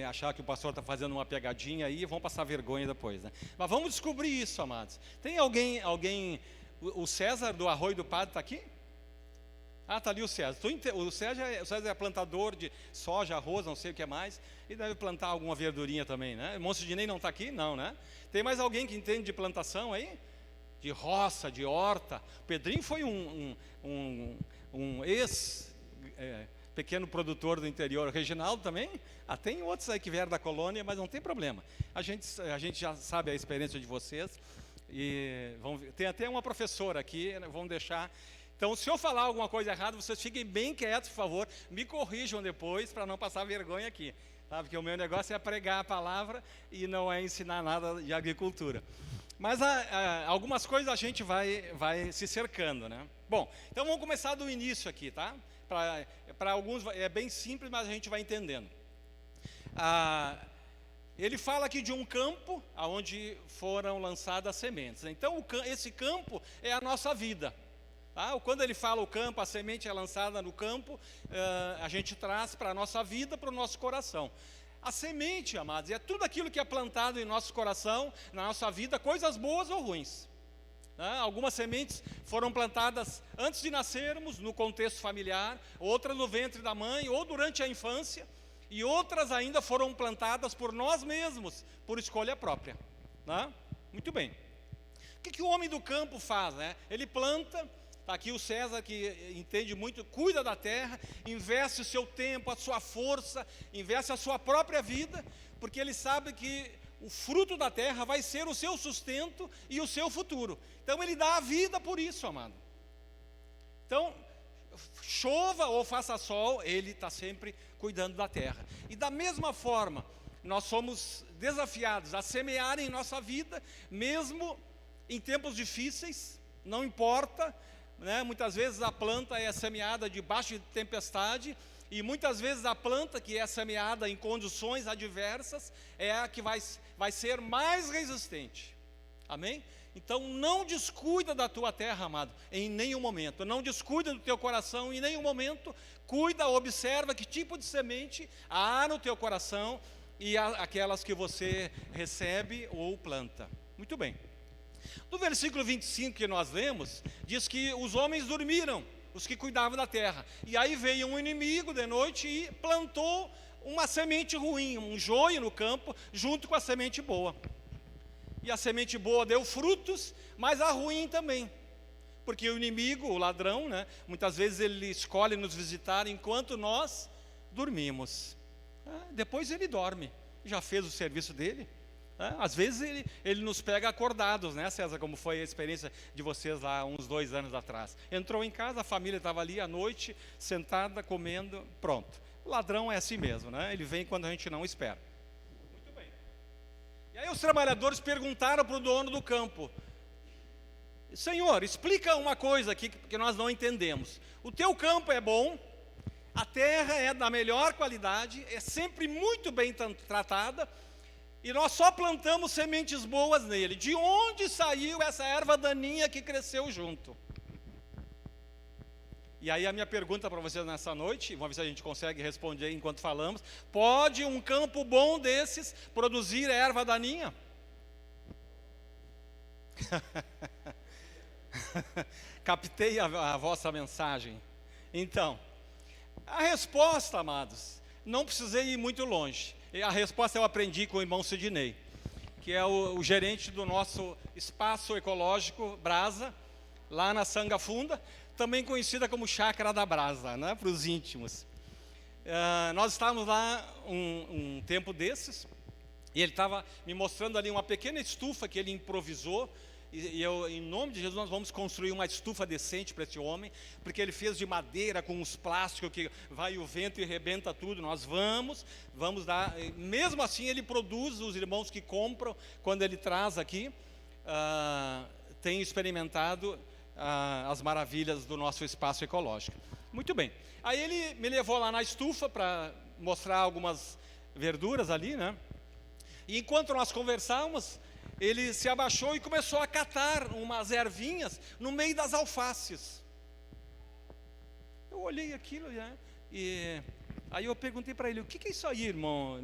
S2: achar que o pastor está fazendo uma pegadinha aí e vão passar vergonha depois, né? Mas vamos descobrir isso, amados. Tem alguém, o César do Arroio do Padre está aqui? Está ali o César. O César é plantador de soja, arroz, não sei o que mais, e deve plantar alguma verdurinha também, né? O Monsenhor Dinei não está aqui? Não, né? Tem mais alguém que entende de plantação aí? De roça, de horta? O Pedrinho foi um pequeno produtor do interior. O Reginaldo também? Tem outros aí que vieram da colônia, mas não tem problema. A gente já sabe a experiência de vocês. E tem até uma professora aqui, vamos deixar. Então, se eu falar alguma coisa errada, vocês fiquem bem quietos, por favor. Me corrijam depois, para não passar vergonha aqui. Tá? Porque o meu negócio é pregar a palavra e não é ensinar nada de agricultura. Mas algumas coisas a gente vai se cercando, né? Bom, então vamos começar do início aqui, tá? Para alguns é bem simples, mas a gente vai entendendo. ele fala aqui de um campo onde foram lançadas sementes. Então, esse campo é a nossa vida. Tá? Quando ele fala o campo, a semente é lançada no campo, a gente traz para a nossa vida, para o nosso coração. A semente, amados, é tudo aquilo que é plantado em nosso coração, na nossa vida, coisas boas ou ruins. Algumas sementes foram plantadas antes de nascermos, no contexto familiar, outras no ventre da mãe, ou durante a infância, e outras ainda foram plantadas por nós mesmos, por escolha própria. Muito bem. O que o homem do campo faz? Ele planta. Está aqui o César, que entende muito, cuida da terra, investe o seu tempo, a sua força, investe a sua própria vida, porque ele sabe que o fruto da terra vai ser o seu sustento e o seu futuro. Então ele dá a vida por isso, amado. Então, chova ou faça sol, ele está sempre cuidando da terra. E da mesma forma, nós somos desafiados a semear em nossa vida, mesmo em tempos difíceis, não importa. Muitas vezes a planta é semeada debaixo de tempestade, e muitas vezes a planta que é semeada em condições adversas é a que vai ser mais resistente. Amém? Então não descuida da tua terra, amado, em nenhum momento. Não descuida do teu coração em nenhum momento. Cuida, observa que tipo de semente há no teu coração e aquelas que você recebe ou planta. Muito bem. No versículo 25 que nós lemos, diz que os homens dormiram, os que cuidavam da terra. E aí veio um inimigo de noite e plantou uma semente ruim, um joio no campo, junto com a semente boa. E a semente boa deu frutos, mas a ruim também. Porque o inimigo, o ladrão, muitas vezes ele escolhe nos visitar enquanto nós dormimos. Depois ele dorme, já fez o serviço dele. Às vezes ele nos pega acordados, César, como foi a experiência de vocês lá uns 2 anos atrás. Entrou em casa, a família estava ali à noite, sentada, comendo, pronto. O ladrão é assim mesmo, ele vem quando a gente não espera. Muito bem. E aí os trabalhadores perguntaram para o dono do campo: Senhor, explica uma coisa aqui que nós não entendemos. O teu campo é bom, a terra é da melhor qualidade, é sempre muito bem tratada, e nós só plantamos sementes boas nele. De onde saiu essa erva daninha que cresceu junto? E aí a minha pergunta para vocês nessa noite, vamos ver se a gente consegue responder enquanto falamos: pode um campo bom desses produzir erva daninha? Captei a vossa mensagem. Então, a resposta, amados, não precisei ir muito longe. A resposta eu aprendi com o irmão Sidney, que é o gerente do nosso espaço ecológico Brasa, lá na Sanga Funda, também conhecida como Chácara da Brasa, para os íntimos. Nós estávamos lá um tempo desses, e ele estava me mostrando ali uma pequena estufa que ele improvisou, e eu, em nome de Jesus, nós vamos construir uma estufa decente para esse homem, porque ele fez de madeira com uns plásticos que vai o vento e arrebenta tudo. Nós vamos dar, mesmo assim ele produz, os irmãos que compram, quando ele traz aqui, têm experimentado as maravilhas do nosso espaço ecológico. Muito bem, aí ele me levou lá na estufa para mostrar algumas verduras ali, e enquanto nós conversávamos, ele se abaixou e começou a catar umas ervinhas no meio das alfaces. Eu olhei aquilo, e aí eu perguntei para ele: o que é isso aí, irmão?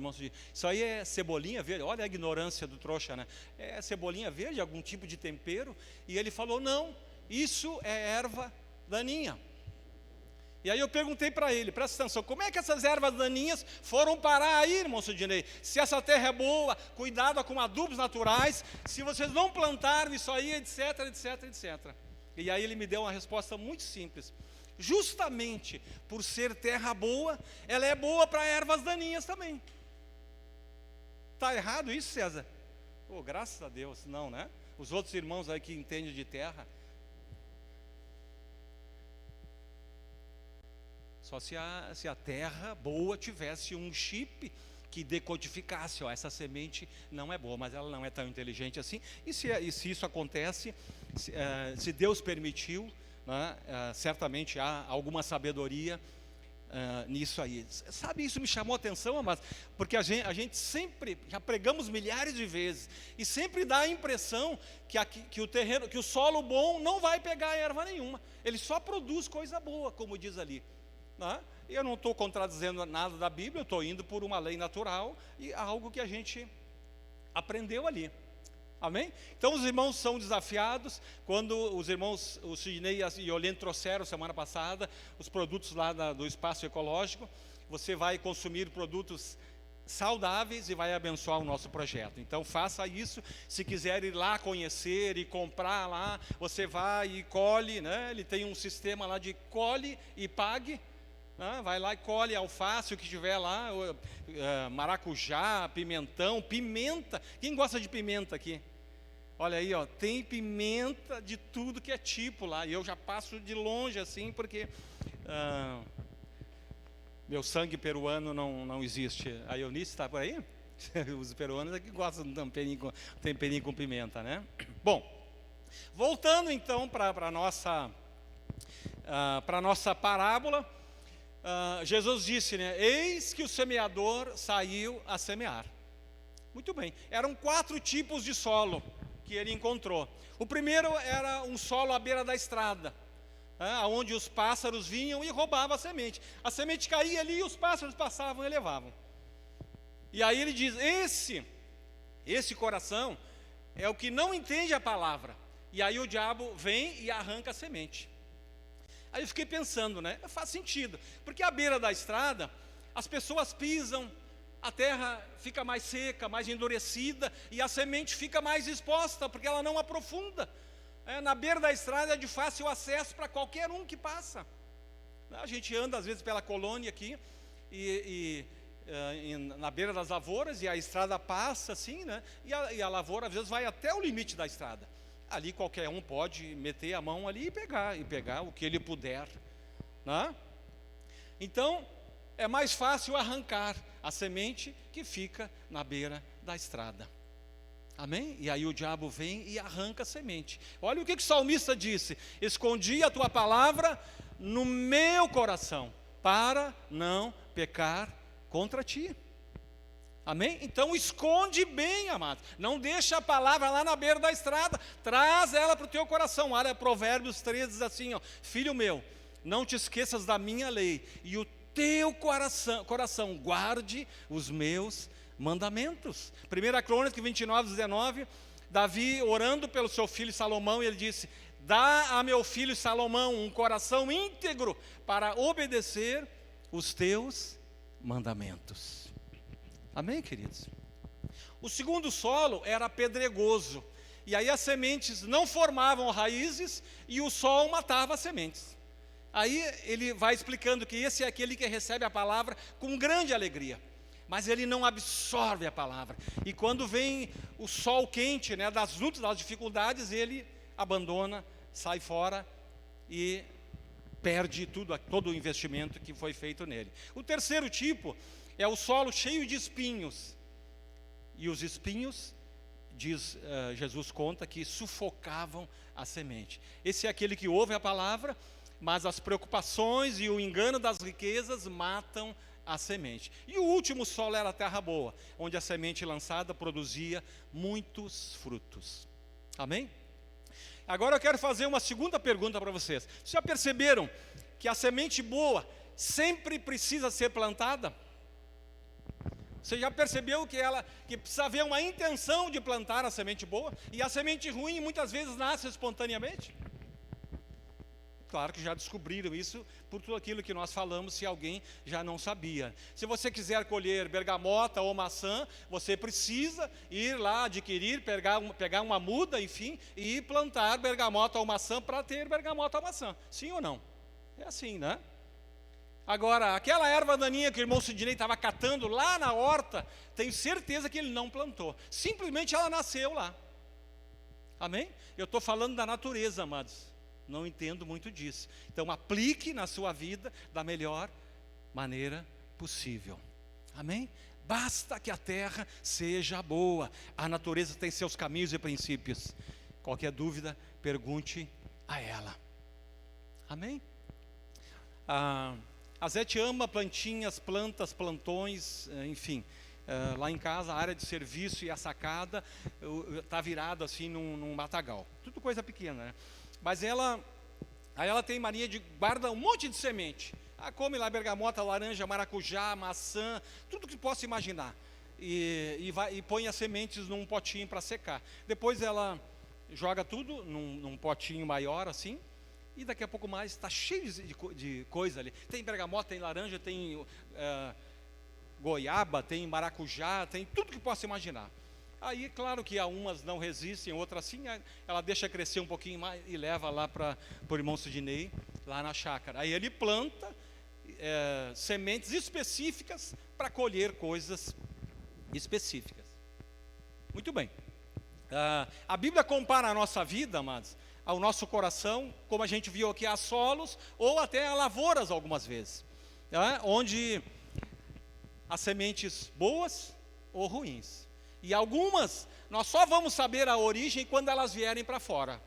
S2: Isso aí é cebolinha verde? Olha a ignorância do trouxa, É cebolinha verde, algum tipo de tempero? E ele falou: não, isso é erva daninha. E aí eu perguntei para ele, presta atenção, como é que essas ervas daninhas foram parar aí, irmão Sidney? Se essa terra é boa, cuidada com adubos naturais, se vocês não plantaram isso aí, etc, etc, etc. E aí ele me deu uma resposta muito simples: justamente por ser terra boa, ela é boa para ervas daninhas também. Está errado isso, César? Graças a Deus, não, Os outros irmãos aí que entendem de terra, só se a terra boa tivesse um chip que decodificasse: essa semente não é boa, mas ela não é tão inteligente assim. E se isso acontece, se Deus permitiu, certamente há alguma sabedoria nisso aí. Sabe, isso me chamou a atenção, amados, porque a gente sempre, já pregamos milhares de vezes, e sempre dá a impressão que o terreno, que o solo bom não vai pegar erva nenhuma, ele só produz coisa boa, como diz ali, né? E eu não estou contradizendo nada da Bíblia, eu estou indo por uma lei natural, e algo que a gente aprendeu ali. Amém? Então os irmãos são desafiados. Quando os irmãos, o Sidney e o Olene trouxeram semana passada os produtos lá do espaço ecológico, você vai consumir produtos saudáveis e vai abençoar o nosso projeto. Então faça isso. Se quiser ir lá conhecer e comprar lá, você vai e colhe, né? Ele tem um sistema lá de colhe e pague, né? Vai lá e colhe alface, o que tiver lá, maracujá, pimentão, pimenta. Quem gosta de pimenta aqui? Olha aí, ó, tem pimenta de tudo que é tipo lá. E eu já passo de longe assim, porque meu sangue peruano não existe. A Eunice está por aí? Os peruanos é que gostam de temperinho com pimenta, né? Bom, voltando então para a nossa parábola, Jesus disse, né? Eis que o semeador saiu a semear. Muito bem, eram 4 tipos de solo que ele encontrou. O primeiro era um solo à beira da estrada, onde os pássaros vinham e roubavam a semente. A semente caía ali e os pássaros passavam e levavam. E aí ele diz, esse coração é o que não entende a palavra. E aí o diabo vem e arranca a semente. Aí eu fiquei pensando, né? Faz sentido, porque à beira da estrada, as pessoas pisam, a terra fica mais seca, mais endurecida, e a semente fica mais exposta, porque ela não aprofunda. Na beira da estrada é de fácil acesso para qualquer um que passa. A gente anda às vezes pela colônia aqui, na beira das lavouras, e a estrada passa assim, né? E a lavoura às vezes vai até o limite da estrada. Ali qualquer um pode meter a mão ali e pegar o que ele puder, né? Então, é mais fácil arrancar a semente que fica na beira da estrada. Amém? E aí o diabo vem e arranca a semente. Olha o que o salmista disse: escondi a tua palavra no meu coração, para não pecar contra ti. Amém? Então esconde bem, amado. Não deixa a palavra lá na beira da estrada. Traz ela para o teu coração. Olha, Provérbios 13 diz assim, ó, filho meu, não te esqueças da minha lei, e o teu coração guarde os meus mandamentos. 1 Crônicas 29, 19, Davi orando pelo seu filho Salomão, e ele disse: dá a meu filho Salomão um coração íntegro para obedecer os teus mandamentos. Amém, queridos? O segundo solo era pedregoso, e aí as sementes não formavam raízes e o sol matava as sementes. Aí ele vai explicando que esse é aquele que recebe a palavra com grande alegria, mas ele não absorve a palavra. E quando vem o sol quente, né, das lutas, das dificuldades, ele abandona, sai fora e perde todo o investimento que foi feito nele. O terceiro tipo é o solo cheio de espinhos. E os espinhos, Jesus conta, que sufocavam a semente. Esse é aquele que ouve a palavra, mas as preocupações e o engano das riquezas matam a semente. E o último solo era a terra boa, onde a semente lançada produzia muitos frutos. Amém? Agora eu quero fazer uma segunda pergunta para vocês. Vocês já perceberam que a semente boa sempre precisa ser plantada? Você já percebeu que precisa haver uma intenção de plantar a semente boa? E a semente ruim muitas vezes nasce espontaneamente? Claro que já descobriram isso por tudo aquilo que nós falamos, se alguém já não sabia. Se você quiser colher bergamota ou maçã, você precisa ir lá adquirir, pegar uma muda, enfim, e plantar bergamota ou maçã para ter bergamota ou maçã. Sim ou não? É assim, né? Agora, aquela erva daninha que o irmão Sidney estava catando lá na horta, tenho certeza que ele não plantou. Simplesmente ela nasceu lá. Amém? Eu estou falando da natureza, amados. Não entendo muito disso. Então aplique na sua vida da melhor maneira possível. Amém? Basta que a terra seja boa. A natureza tem seus caminhos e princípios. Qualquer dúvida, pergunte a ela. Amém? A Zete ama plantinhas, plantas, plantões, enfim. Lá em casa, a área de serviço e a sacada está virada assim num matagal. Tudo coisa pequena, né? Mas ela tem mania de guarda um monte de semente. Come lá bergamota, laranja, maracujá, maçã, tudo que possa imaginar. E põe as sementes num potinho para secar. Depois ela joga tudo num potinho maior assim. E daqui a pouco mais está cheio de coisa ali. Tem bergamota, tem laranja, tem goiaba, tem maracujá, tem tudo que possa imaginar. Aí, claro que umas não resistem, outras sim, ela deixa crescer um pouquinho mais e leva lá para o irmão Sidney, lá na chácara. Aí ele planta sementes específicas para colher coisas específicas. Muito bem. A Bíblia compara a nossa vida, amados, ao nosso coração, como a gente viu aqui, a solos ou até a lavouras algumas vezes, onde há sementes boas ou ruins. E algumas, nós só vamos saber a origem quando elas vierem para fora.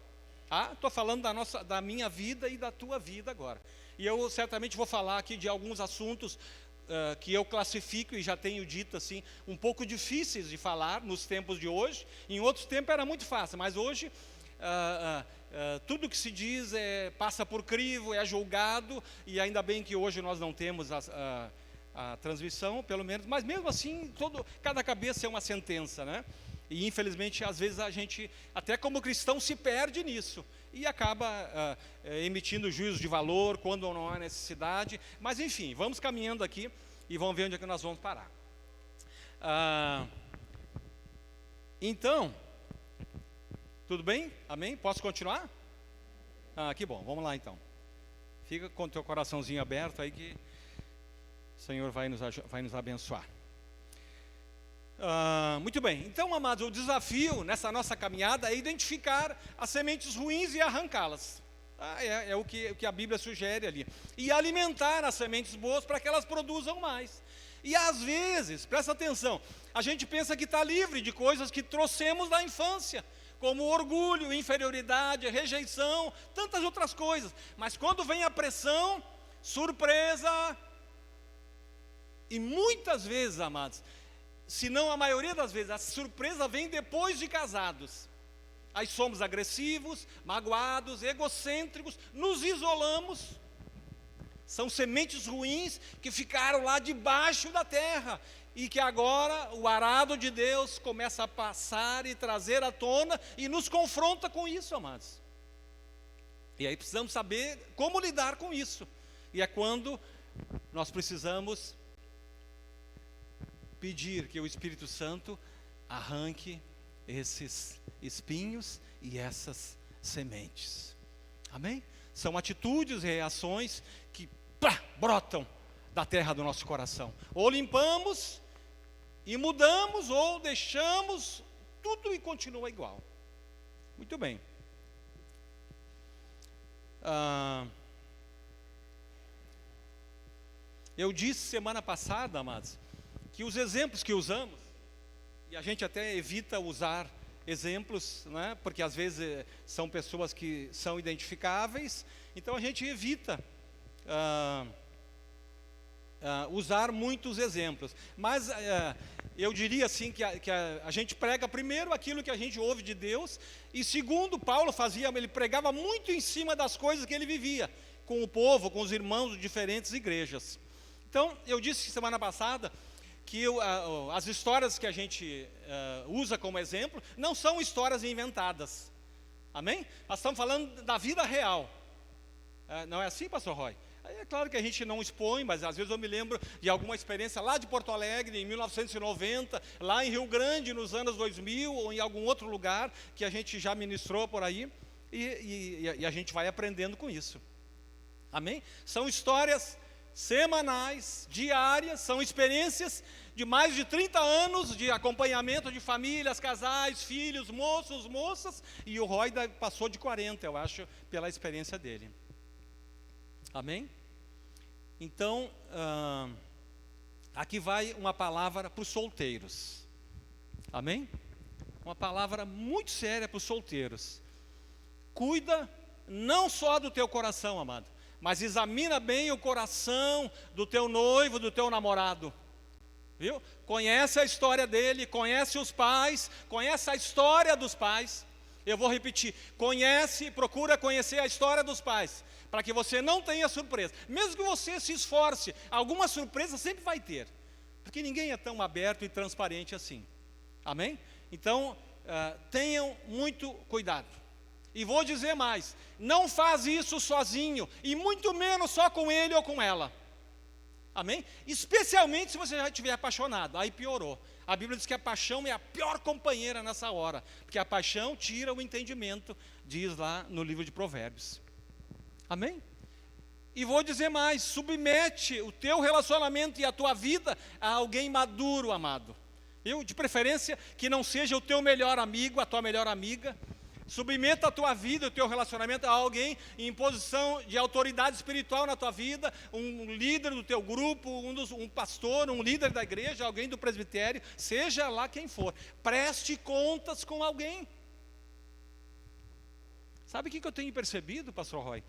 S2: Estou falando da minha vida e da tua vida agora. E eu certamente vou falar aqui de alguns assuntos que eu classifico e já tenho dito assim, um pouco difíceis de falar nos tempos de hoje. Em outros tempos era muito fácil, mas hoje tudo que se diz passa por crivo, é julgado, e ainda bem que hoje nós não temos a transmissão, pelo menos, mas mesmo assim, cada cabeça é uma sentença, né? E infelizmente, às vezes a gente, até como cristão, se perde nisso, e acaba emitindo juízo de valor, quando não há necessidade, mas enfim, vamos caminhando aqui, e vamos ver onde é que nós vamos parar. Então, tudo bem? Amém? Posso continuar? Que bom, vamos lá então. Fica com o teu coraçãozinho aberto aí que o Senhor vai nos abençoar. Muito bem, então, amados, o desafio nessa nossa caminhada é identificar as sementes ruins e arrancá-las. É o que a Bíblia sugere ali. E alimentar as sementes boas para que elas produzam mais. E às vezes, presta atenção, a gente pensa que está livre de coisas que trouxemos da infância, como orgulho, inferioridade, rejeição, tantas outras coisas. Mas quando vem a pressão, surpresa, e muitas vezes, amados, se não a maioria das vezes, a surpresa vem depois de casados. Aí somos agressivos, magoados, egocêntricos, nos isolamos. São sementes ruins que ficaram lá debaixo da terra e que agora o arado de Deus começa a passar e trazer à tona e nos confronta com isso, amados. E aí precisamos saber como lidar com isso. E é quando nós precisamos pedir que o Espírito Santo arranque esses espinhos e essas sementes. Amém? São atitudes e reações que brotam da terra do nosso coração. Ou limpamos e mudamos, ou deixamos tudo e continua igual. Muito bem. Eu disse semana passada, amados, que os exemplos que usamos, e a gente até evita usar exemplos, né, porque às vezes são pessoas que são identificáveis, então a gente evita usar muitos exemplos. Mas eu diria assim que a gente prega primeiro aquilo que a gente ouve de Deus, e segundo, Paulo ele pregava muito em cima das coisas que ele vivia, com o povo, com os irmãos de diferentes igrejas. Então, eu disse semana passada que as histórias que a gente usa como exemplo não são histórias inventadas. Amém? Nós estamos falando da vida real. Não é assim, pastor Roy? É claro que a gente não expõe, mas às vezes eu me lembro de alguma experiência lá de Porto Alegre, em 1990, lá em Rio Grande, nos anos 2000, ou em algum outro lugar que a gente já ministrou por aí, e a gente vai aprendendo com isso. Amém? São histórias semanais, diárias, são experiências de mais de 30 anos de acompanhamento de famílias, casais, filhos, moços, moças, e o Roy passou de 40, eu acho, pela experiência dele. Amém? Então, aqui vai uma palavra para os solteiros. Amém? Uma palavra muito séria para os solteiros. Cuida não só do teu coração, amado, mas examina bem o coração do teu noivo, do teu namorado. Viu? Conhece a história dele, conhece os pais, conhece a história dos pais. Eu vou repetir, procura conhecer a história dos pais, para que você não tenha surpresa. Mesmo que você se esforce, alguma surpresa sempre vai ter, porque ninguém é tão aberto e transparente assim. Amém? Então, tenham muito cuidado. E vou dizer mais, não faz isso sozinho, e muito menos só com ele ou com ela. Amém? Especialmente se você já estiver apaixonado, aí piorou. A Bíblia diz que a paixão é a pior companheira nessa hora, porque a paixão tira o entendimento, diz lá no livro de Provérbios. Amém? E vou dizer mais, submete o teu relacionamento e a tua vida a alguém maduro, amado. De preferência que não seja o teu melhor amigo, a tua melhor amiga. Submeta a tua vida, o teu relacionamento a alguém em posição de autoridade espiritual na tua vida, um líder do teu grupo, um pastor, um líder da igreja, alguém do presbitério, seja lá quem for. Preste contas com alguém. Sabe o que eu tenho percebido, pastor Roy?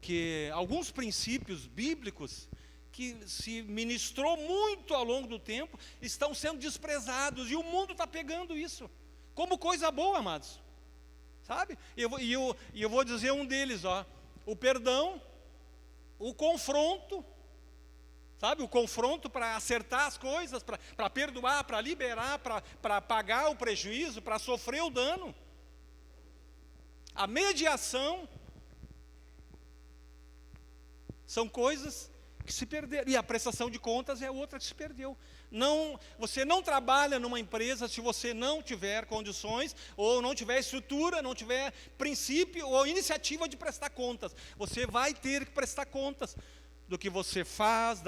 S2: Que alguns princípios bíblicos que se ministrou muito ao longo do tempo estão sendo desprezados, e o mundo está pegando isso como coisa boa, amados. Sabe? E eu vou dizer um deles, o perdão, o confronto, sabe? O confronto para acertar as coisas, para perdoar, para liberar, para pagar o prejuízo, para sofrer o dano. A mediação são coisas que se perderam, e a prestação de contas é outra que se perdeu. Você não trabalha numa empresa se você não tiver condições, ou não tiver estrutura, não tiver princípio ou iniciativa de prestar contas. Você vai ter que prestar contas do que você faz,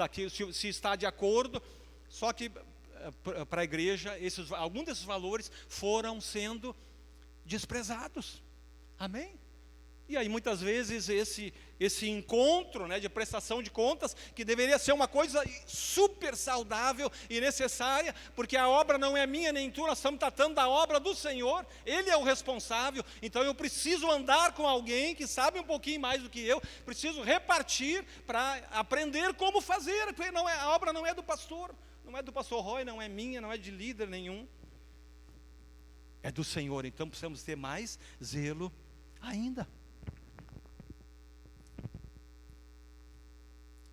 S2: se está de acordo. Só que para a igreja, alguns desses valores foram sendo desprezados. Amém? E aí muitas vezes esse encontro, de prestação de contas, que deveria ser uma coisa super saudável e necessária, porque a obra não é minha nem tua, nós estamos tratando da obra do Senhor, Ele é o responsável. Então eu preciso andar com alguém que sabe um pouquinho mais do que eu, preciso repartir para aprender como fazer, porque a obra não é do pastor, não é do pastor Roy, não é minha, não é de líder nenhum, é do Senhor. Então precisamos ter mais zelo ainda.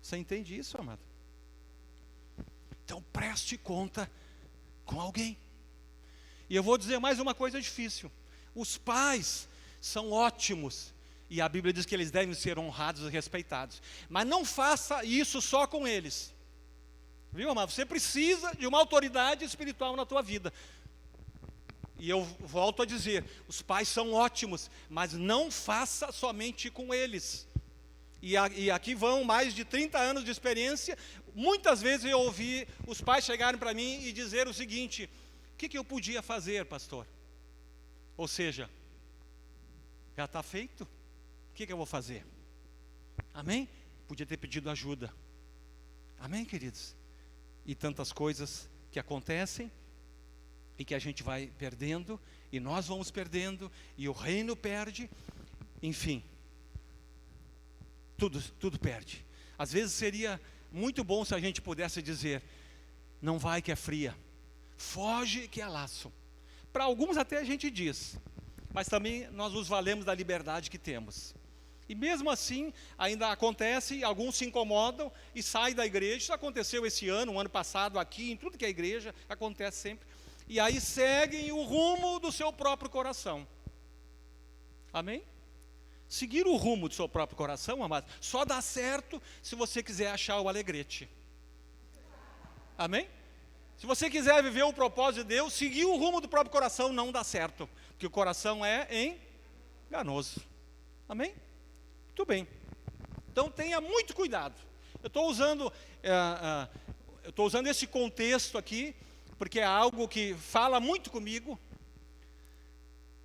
S2: Você entende isso, amado? Então preste conta com alguém. E eu vou dizer mais uma coisa difícil. Os pais são ótimos, e a Bíblia diz que eles devem ser honrados e respeitados. Mas não faça isso só com eles. Viu, amado? Você precisa de uma autoridade espiritual na tua vida. E eu volto a dizer, os pais são ótimos, mas não faça somente com eles. E aqui vão mais de 30 anos de experiência. Muitas vezes eu ouvi os pais chegarem para mim e dizer o seguinte: o que eu podia fazer, pastor? Ou seja, já está feito, o que eu vou fazer? Amém? Podia ter pedido ajuda. Amém, queridos? E tantas coisas que acontecem e que a gente vai perdendo, e nós vamos perdendo, e o reino perde, enfim. Tudo perde. Às vezes seria muito bom se a gente pudesse dizer: não vai que é fria, foge que é laço. Para alguns até a gente diz, mas também nós nos valemos da liberdade que temos. E mesmo assim, ainda acontece, alguns se incomodam e saem da igreja. Isso aconteceu esse ano, um ano passado aqui, em tudo que é igreja, acontece sempre. E aí seguem o rumo do seu próprio coração. Amém? Seguir o rumo do seu próprio coração, amado, só dá certo se você quiser achar o alegrete. Amém? Se você quiser viver o propósito de Deus, seguir o rumo do próprio coração não dá certo, porque o coração é enganoso. Amém? Muito bem. Então tenha muito cuidado. Eu estou usando esse contexto aqui, porque é algo que fala muito comigo.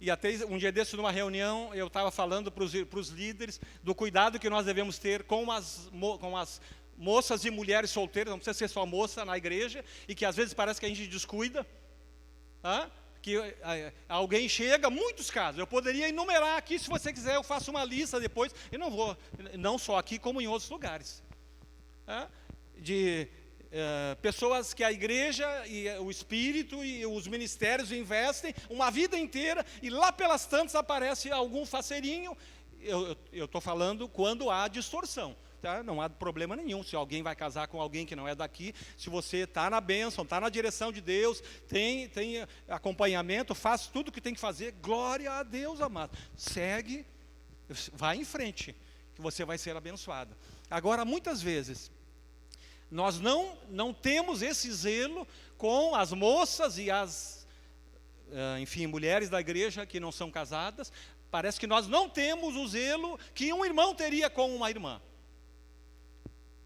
S2: E até um dia desse, numa reunião, eu estava falando para os líderes do cuidado que nós devemos ter com as moças e mulheres solteiras. Não precisa ser só moça na igreja, e que às vezes parece que a gente descuida. que alguém chega, muitos casos, eu poderia enumerar aqui, se você quiser eu faço uma lista depois, e não vou, não só aqui como em outros lugares, de pessoas que a igreja e o Espírito e os ministérios investem uma vida inteira, e lá pelas tantas aparece algum faceirinho. Eu estou falando quando há distorção. Tá? Não há problema nenhum, se alguém vai casar com alguém que não é daqui, se você está na bênção, está na direção de Deus, tem acompanhamento, faz tudo o que tem que fazer, glória a Deus, amado. Segue, vai em frente, que você vai ser abençoado. Agora, muitas vezes, nós não temos esse zelo com as moças e as, enfim, mulheres da igreja que não são casadas. Parece que nós não temos o zelo que um irmão teria com uma irmã.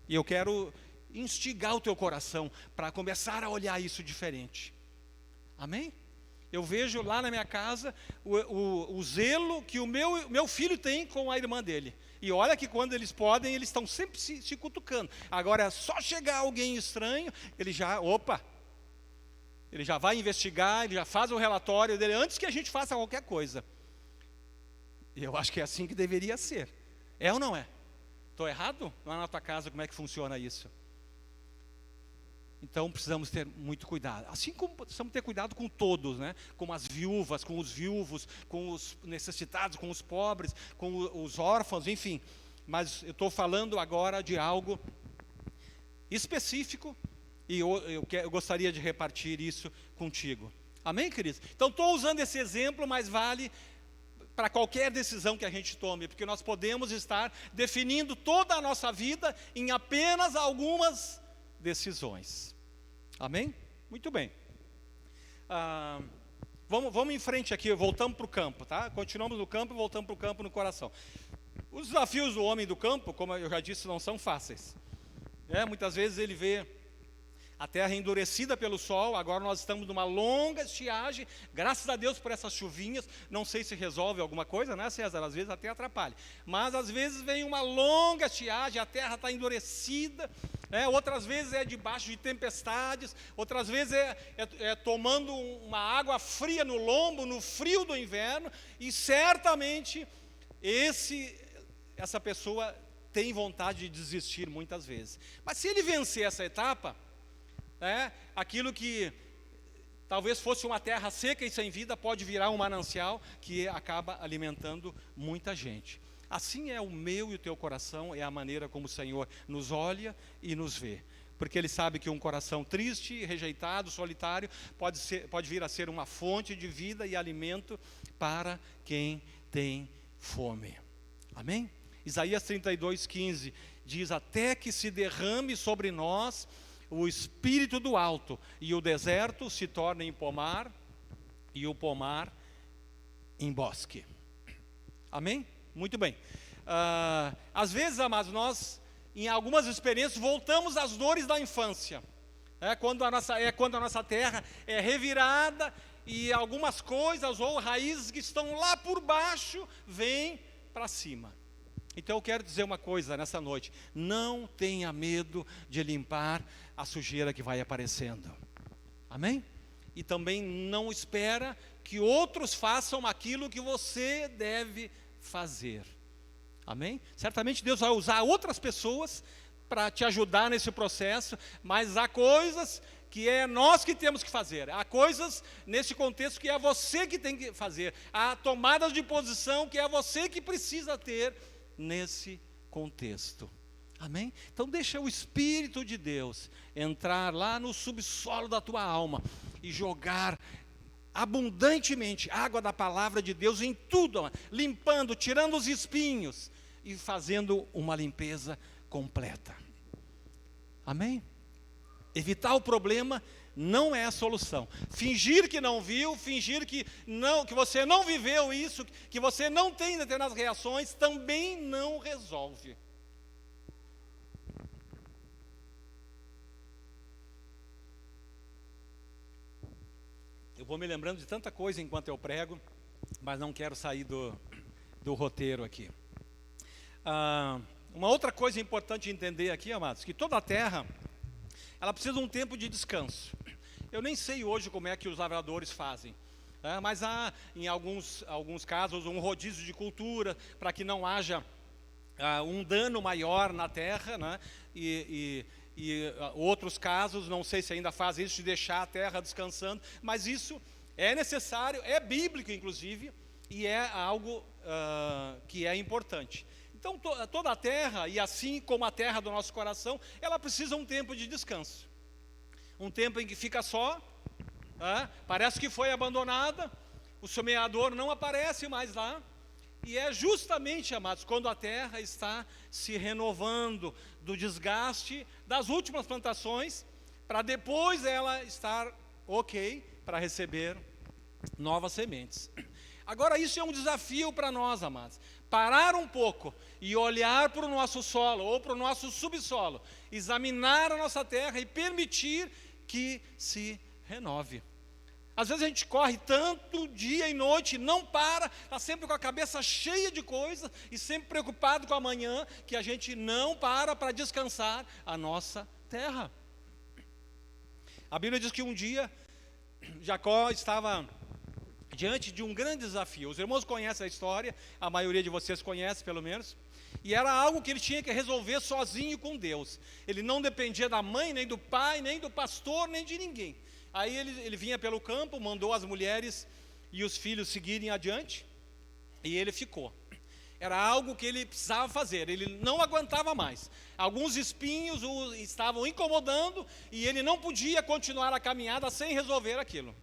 S2: E eu quero instigar o teu coração para começar a olhar isso diferente. Amém? Eu vejo lá na minha casa o zelo que o meu filho tem com a irmã dele. E olha que quando eles podem, eles estão sempre se cutucando. Agora é só chegar alguém estranho, ele já vai investigar, ele já faz o relatório dele antes que a gente faça qualquer coisa. E eu acho que é assim que deveria ser. É ou não é? Estou errado? Lá na tua casa, como é que funciona isso? Então precisamos ter muito cuidado. Assim como precisamos ter cuidado com todos, né? Com as viúvas, com os viúvos, com os necessitados, com os pobres, com os órfãos, enfim. Mas eu estou falando agora de algo específico e eu gostaria de repartir isso contigo. Amém, queridos? Então estou usando esse exemplo, mas vale para qualquer decisão que a gente tome, porque nós podemos estar definindo toda a nossa vida em apenas algumas decisões. Amém? Muito bem. Vamos em frente aqui, voltamos para o campo, tá? Continuamos no campo e voltamos para o campo no coração. Os desafios do homem do campo, como eu já disse, não são fáceis. Muitas vezes ele vê a terra endurecida pelo sol, agora nós estamos numa longa estiagem, graças a Deus por essas chuvinhas, não sei se resolve alguma coisa, né, César? Às vezes até atrapalha, mas às vezes vem uma longa estiagem, a terra está endurecida, outras vezes é debaixo de tempestades, outras vezes é tomando uma água fria no lombo, no frio do inverno, e certamente essa pessoa tem vontade de desistir muitas vezes. Mas se ele vencer essa etapa, aquilo que talvez fosse uma terra seca e sem vida, pode virar um manancial que acaba alimentando muita gente. Assim é o meu e o teu coração, é a maneira como o Senhor nos olha e nos vê. Porque Ele sabe que um coração triste, rejeitado, solitário, pode vir a ser uma fonte de vida e alimento para quem tem fome. Amém? Isaías 32:15 diz: até que se derrame sobre nós o Espírito do alto, e o deserto se torna em pomar, e o pomar em bosque. Amém? Muito bem. Às vezes, amados, nós, em algumas experiências, voltamos às dores da infância. Quando a nossa terra é revirada, e algumas coisas ou raízes que estão lá por baixo, vêm para cima. Então eu quero dizer uma coisa nessa noite: não tenha medo de limpar a sujeira que vai aparecendo. Amém? E também não espera que outros façam aquilo que você deve fazer. Amém? Certamente Deus vai usar outras pessoas para te ajudar nesse processo, mas há coisas que é nós que temos que fazer, há coisas nesse contexto que é você que tem que fazer, há tomadas de posição que é você que precisa ter nesse contexto. Amém? Então deixa o Espírito de Deus entrar lá no subsolo da tua alma e jogar abundantemente água da palavra de Deus em tudo, limpando, tirando os espinhos e fazendo uma limpeza completa. Amém? Evitar o problema não é a solução. Fingir que não viu, fingir que você não viveu isso, que você não tem determinadas reações, também não resolve. Eu vou me lembrando de tanta coisa enquanto eu prego, mas não quero sair do roteiro aqui. Uma outra coisa importante de entender aqui, amados, que toda a terra, ela precisa de um tempo de descanso. Eu nem sei hoje como é que os lavradores fazem. Mas há, em alguns casos, um rodízio de cultura, para que não haja um dano maior na terra, né? E outros casos, não sei se ainda fazem isso, de deixar a terra descansando, mas isso é necessário, é bíblico inclusive, e é algo que é importante. Então toda a terra, e assim como a terra do nosso coração, ela precisa um tempo de descanso. Um tempo em que fica só, parece que foi abandonada, o semeador não aparece mais lá. E é justamente, amados, quando a terra está se renovando do desgaste das últimas plantações, para depois ela estar ok para receber novas sementes. Agora, isso é um desafio para nós, amados. Parar um pouco e olhar para o nosso solo ou para o nosso subsolo, examinar a nossa terra e permitir que se renove. Às vezes a gente corre tanto dia e noite, não para, está sempre com a cabeça cheia de coisas e sempre preocupado com amanhã, que a gente não para descansar a nossa terra. A Bíblia diz que um dia Jacó estava diante de um grande desafio. Os irmãos conhecem a história, a maioria de vocês conhece pelo menos, e era algo que ele tinha que resolver sozinho com Deus. Ele não dependia da mãe, nem do pai, nem do pastor, nem de ninguém. Aí ele vinha pelo campo, mandou as mulheres e os filhos seguirem adiante, e ele ficou. Era algo que ele precisava fazer, ele não aguentava mais. Alguns espinhos o estavam incomodando, e ele não podia continuar a caminhada sem resolver aquilo.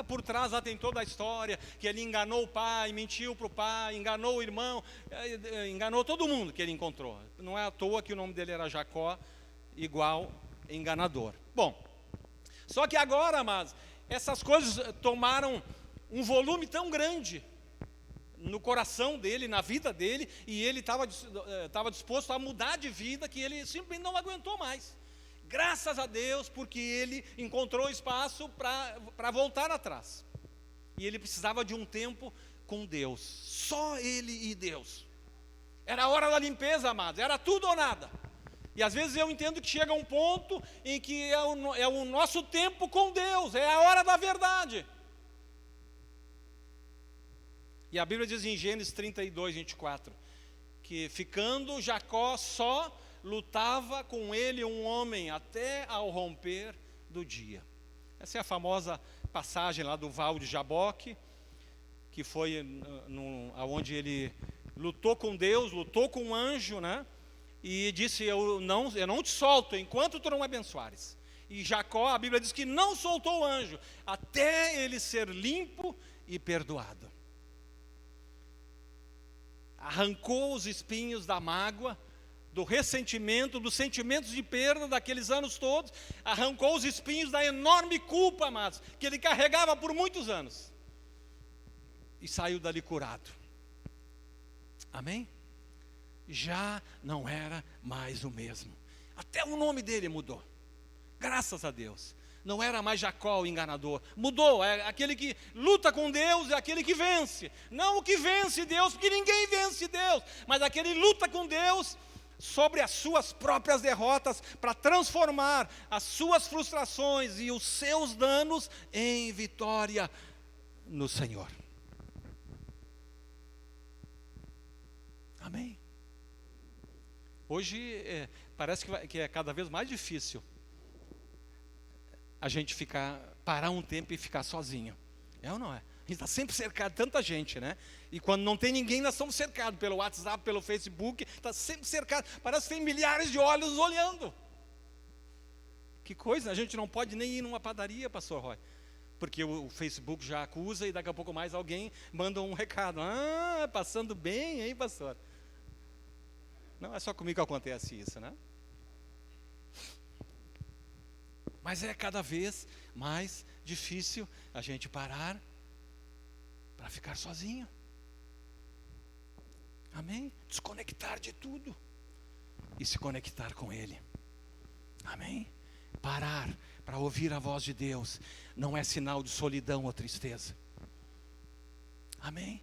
S2: Por trás lá tem toda a história, que ele enganou o pai, mentiu para o pai, enganou o irmão, enganou todo mundo que ele encontrou. Não é à toa que o nome dele era Jacó, igual enganador. Bom, só que agora, amados, essas coisas tomaram um volume tão grande no coração dele, na vida dele, e ele estava disposto a mudar de vida, que ele simplesmente não aguentou mais. Graças a Deus, porque ele encontrou espaço para voltar atrás. E ele precisava de um tempo com Deus, só ele e Deus. Era a hora da limpeza, amados, era tudo ou nada. E às vezes eu entendo que chega um ponto em que é o nosso tempo com Deus, é a hora da verdade. E a Bíblia diz em Gênesis 32, 24, que ficando Jacó só, lutava com ele um homem até ao romper do dia. Essa é a famosa passagem lá do Val de Jaboque, que foi onde ele lutou com Deus, lutou com um anjo, né? E disse, eu não te solto enquanto tu não me abençoares. E Jacó, a Bíblia diz que não soltou o anjo, até ele ser limpo e perdoado. Arrancou os espinhos da mágoa, do ressentimento, dos sentimentos de perda daqueles anos todos, arrancou os espinhos da enorme culpa, amados, que ele carregava por muitos anos, e saiu dali curado. Amém? Já não era mais o mesmo, até o nome dele mudou, graças a Deus. Não era mais Jacó o enganador, mudou, é aquele que luta com Deus, é aquele que vence. Não o que vence Deus, porque ninguém vence Deus, mas aquele que luta com Deus sobre as suas próprias derrotas, para transformar as suas frustrações e os seus danos em vitória no Senhor. Amém? Hoje parece que é cada vez mais difícil a gente parar um tempo e ficar sozinho. É ou não é? A gente está sempre cercado de tanta gente, né? E quando não tem ninguém, nós somos cercados pelo WhatsApp, pelo Facebook, está sempre cercado. Parece que tem milhares de olhos olhando. Que coisa, a gente não pode nem ir numa padaria, pastor Roy, porque o Facebook já acusa e daqui a pouco mais alguém manda um recado. Passando bem, hein, pastor? Não é só comigo que acontece isso, né? Mas é cada vez mais difícil a gente parar para ficar sozinho. Amém? Desconectar de tudo e se conectar com Ele. Amém? Parar para ouvir a voz de Deus não é sinal de solidão ou tristeza. Amém?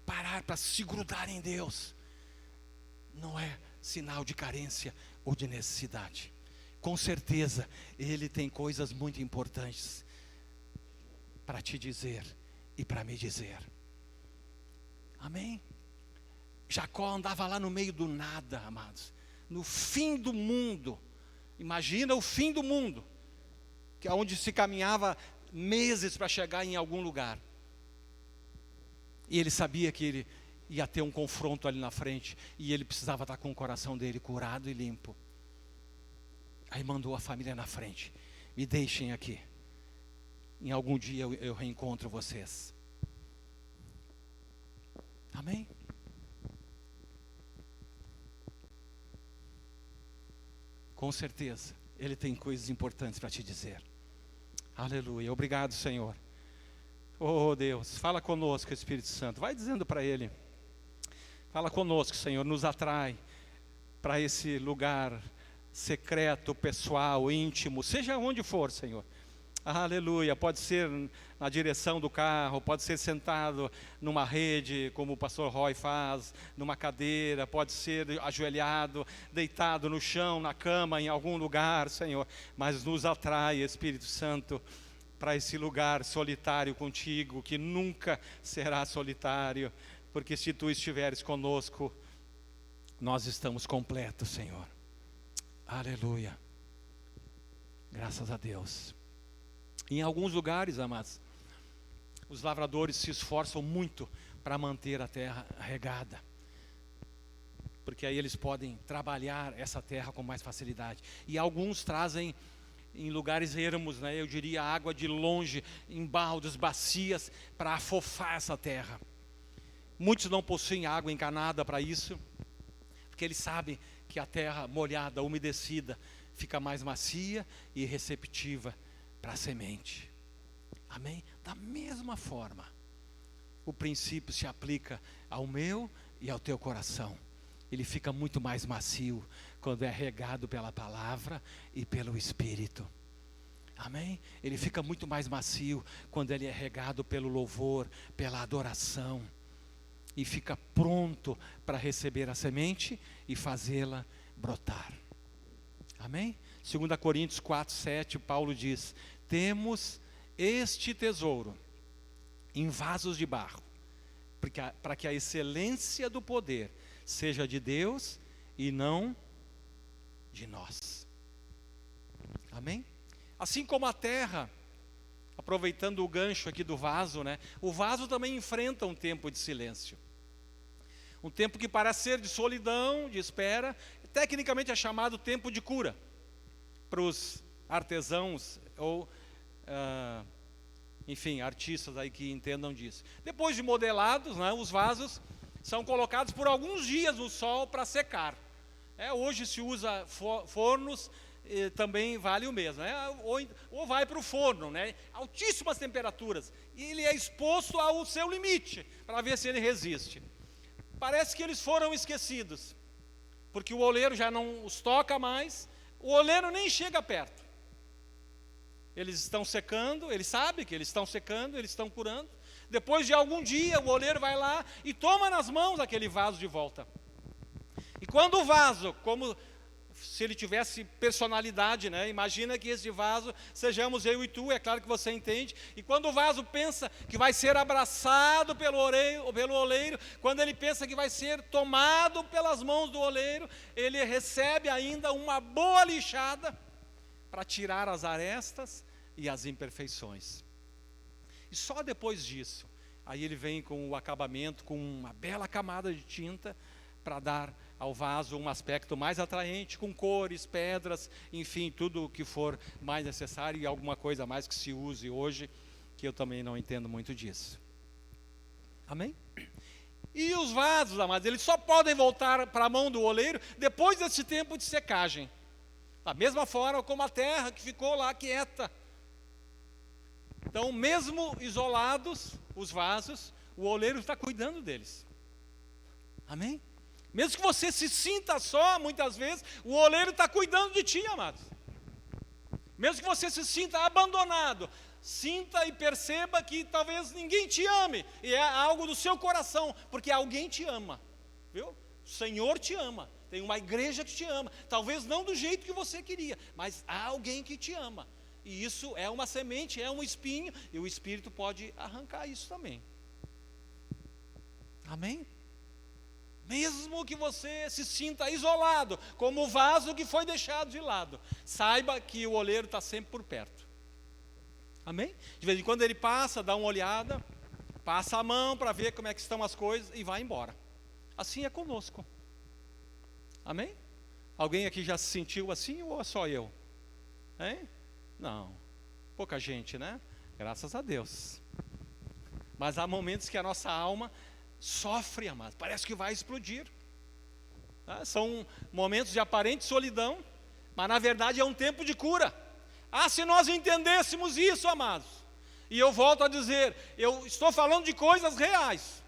S2: Parar para se grudar em Deus não é sinal de carência ou de necessidade. Com certeza Ele tem coisas muito importantes para te dizer e para me dizer. Amém? Jacó andava lá no meio do nada, amados, no fim do mundo. Imagina o fim do mundo, que é onde se caminhava meses para chegar em algum lugar. E ele sabia que ele ia ter um confronto ali na frente, e ele precisava estar com o coração dele curado e limpo. Aí mandou a família na frente: me deixem aqui, em algum dia eu reencontro vocês. Amém? Com certeza, Ele tem coisas importantes para te dizer. Aleluia, obrigado, Senhor. Oh Deus, fala conosco, Espírito Santo, vai dizendo para Ele. Fala conosco, Senhor, nos atrai para esse lugar secreto, pessoal, íntimo, seja onde for, Senhor. Aleluia, pode ser na direção do carro, pode ser sentado numa rede, como o pastor Roy faz, numa cadeira, pode ser ajoelhado, deitado no chão, na cama, em algum lugar, Senhor. Mas nos atrai, Espírito Santo, para esse lugar solitário contigo, que nunca será solitário, porque se tu estiveres conosco, nós estamos completos, Senhor. Aleluia. Graças a Deus. Em alguns lugares, amados, os lavradores se esforçam muito para manter a terra regada, porque aí eles podem trabalhar essa terra com mais facilidade. E alguns trazem em lugares ermos, né, eu diria água de longe, em baldes, bacias, para afofar essa terra. Muitos não possuem água encanada para isso, porque eles sabem que a terra molhada, umedecida, fica mais macia e receptiva para a semente. Amém? Da mesma forma, o princípio se aplica ao meu e ao teu coração. Ele fica muito mais macio quando é regado pela palavra e pelo Espírito. Amém? Ele fica muito mais macio quando ele é regado pelo louvor, pela adoração. E fica pronto para receber a semente e fazê-la brotar. Amém? 2 Coríntios 4:7, Paulo diz: temos este tesouro em vasos de barro, para que a excelência do poder seja de Deus e não de nós. Amém? Assim como a terra, aproveitando o gancho aqui do vaso, né? O vaso também enfrenta um tempo de silêncio. Um tempo que parece ser de solidão, de espera. Tecnicamente é chamado tempo de cura, para os artesãos ou, enfim, artistas aí que entendam disso. Depois de modelados, né, os vasos são colocados por alguns dias no sol para secar. Hoje se usa fornos, também vale o mesmo, né? Ou vai para o forno, né? Altíssimas temperaturas, e ele é exposto ao seu limite, para ver se ele resiste. Parece que eles foram esquecidos, porque o oleiro já não os toca mais, o oleiro nem chega perto. Eles estão secando, ele sabe que eles estão secando, eles estão curando. Depois de algum dia, o oleiro vai lá e toma nas mãos aquele vaso de volta. E quando o vaso, como se ele tivesse personalidade, né? Imagina que esse vaso sejamos eu e tu, é claro que você entende. E quando o vaso pensa que vai ser abraçado pelo oleiro, quando ele pensa que vai ser tomado pelas mãos do oleiro, ele recebe ainda uma boa lixada para tirar as arestas e as imperfeições. E só depois disso, aí ele vem com o acabamento, com uma bela camada de tinta, para dar ao vaso um aspecto mais atraente, com cores, pedras, enfim, tudo o que for mais necessário, e alguma coisa a mais que se use hoje, que eu também não entendo muito disso. Amém? E os vasos, amados, eles só podem voltar para a mão do oleiro depois desse tempo de secagem. Da mesma forma como a terra que ficou lá quieta. Então, mesmo isolados, os vasos, o oleiro está cuidando deles. Amém? Mesmo que você se sinta só, muitas vezes, o oleiro está cuidando de ti, amados. Mesmo que você se sinta abandonado, sinta e perceba que talvez ninguém te ame, e é algo do seu coração, porque alguém te ama, viu? O Senhor te ama, tem uma igreja que te ama, talvez não do jeito que você queria, mas há alguém que te ama, E isso é uma semente, é um espinho, e o Espírito pode arrancar isso também. Amém? Mesmo que você se sinta isolado, como o vaso que foi deixado de lado, saiba que o oleiro está sempre por perto. Amém? De vez em quando ele passa, dá uma olhada, passa a mão para ver como é que estão as coisas e vai embora. Assim é conosco. Amém? Alguém aqui já se sentiu assim ou é só eu? Hein? Não. Pouca gente, né? Graças a Deus. Mas há momentos que a nossa alma sofre, amados. Parece que vai explodir. Tá? São momentos de aparente solidão, mas na verdade é um tempo de cura. Se nós entendêssemos isso, amados. E eu volto a dizer, eu estou falando de coisas reais.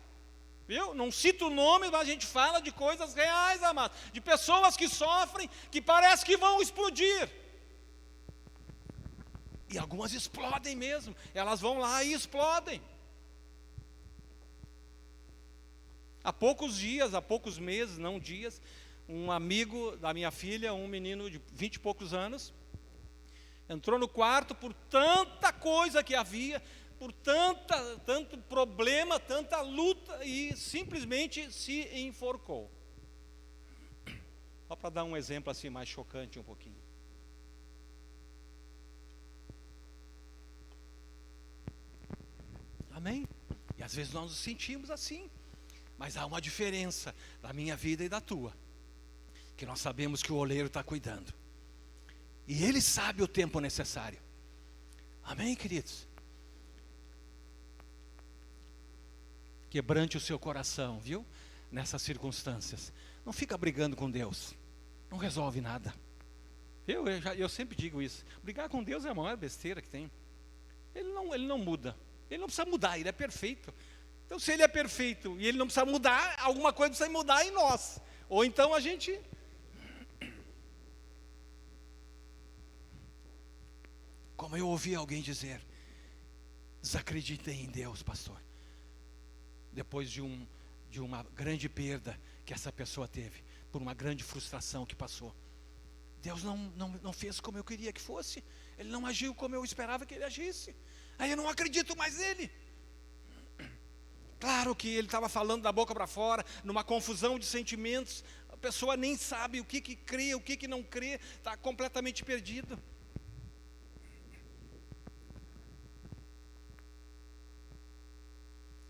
S2: Viu? Não cito o nome, mas a gente fala de coisas reais, amados. De pessoas que sofrem, que parece que vão explodir. E algumas explodem mesmo. Elas vão lá e explodem. Há poucos dias, há poucos meses, não dias, um amigo da minha filha, um menino de 20 e poucos anos, entrou no quarto por tanta coisa que havia, por tanto problema, tanta luta, e simplesmente se enforcou. Só para dar um exemplo assim mais chocante um pouquinho. Amém? E às vezes nós nos sentimos assim. Mas há uma diferença da minha vida e da tua, que nós sabemos que o oleiro está cuidando, e Ele sabe o tempo necessário. Amém, queridos? Quebrante o seu coração, viu? Nessas circunstâncias. Não fica brigando com Deus, não resolve nada. Eu sempre digo isso. Brigar com Deus é a maior besteira que tem. Ele não muda, Ele não precisa mudar, Ele é perfeito. Então, se Ele é perfeito e Ele não precisa mudar, alguma coisa precisa mudar em nós. Ou então a gente... Como eu ouvi alguém dizer, desacreditei em Deus, pastor. Depois de uma grande perda que essa pessoa teve, por uma grande frustração que passou. Deus não fez como eu queria que fosse. Ele não agiu como eu esperava que Ele agisse. Aí eu não acredito mais nele. Claro que ele estava falando da boca para fora, numa confusão de sentimentos. A pessoa nem sabe o que crê, o que não crê, está completamente perdido.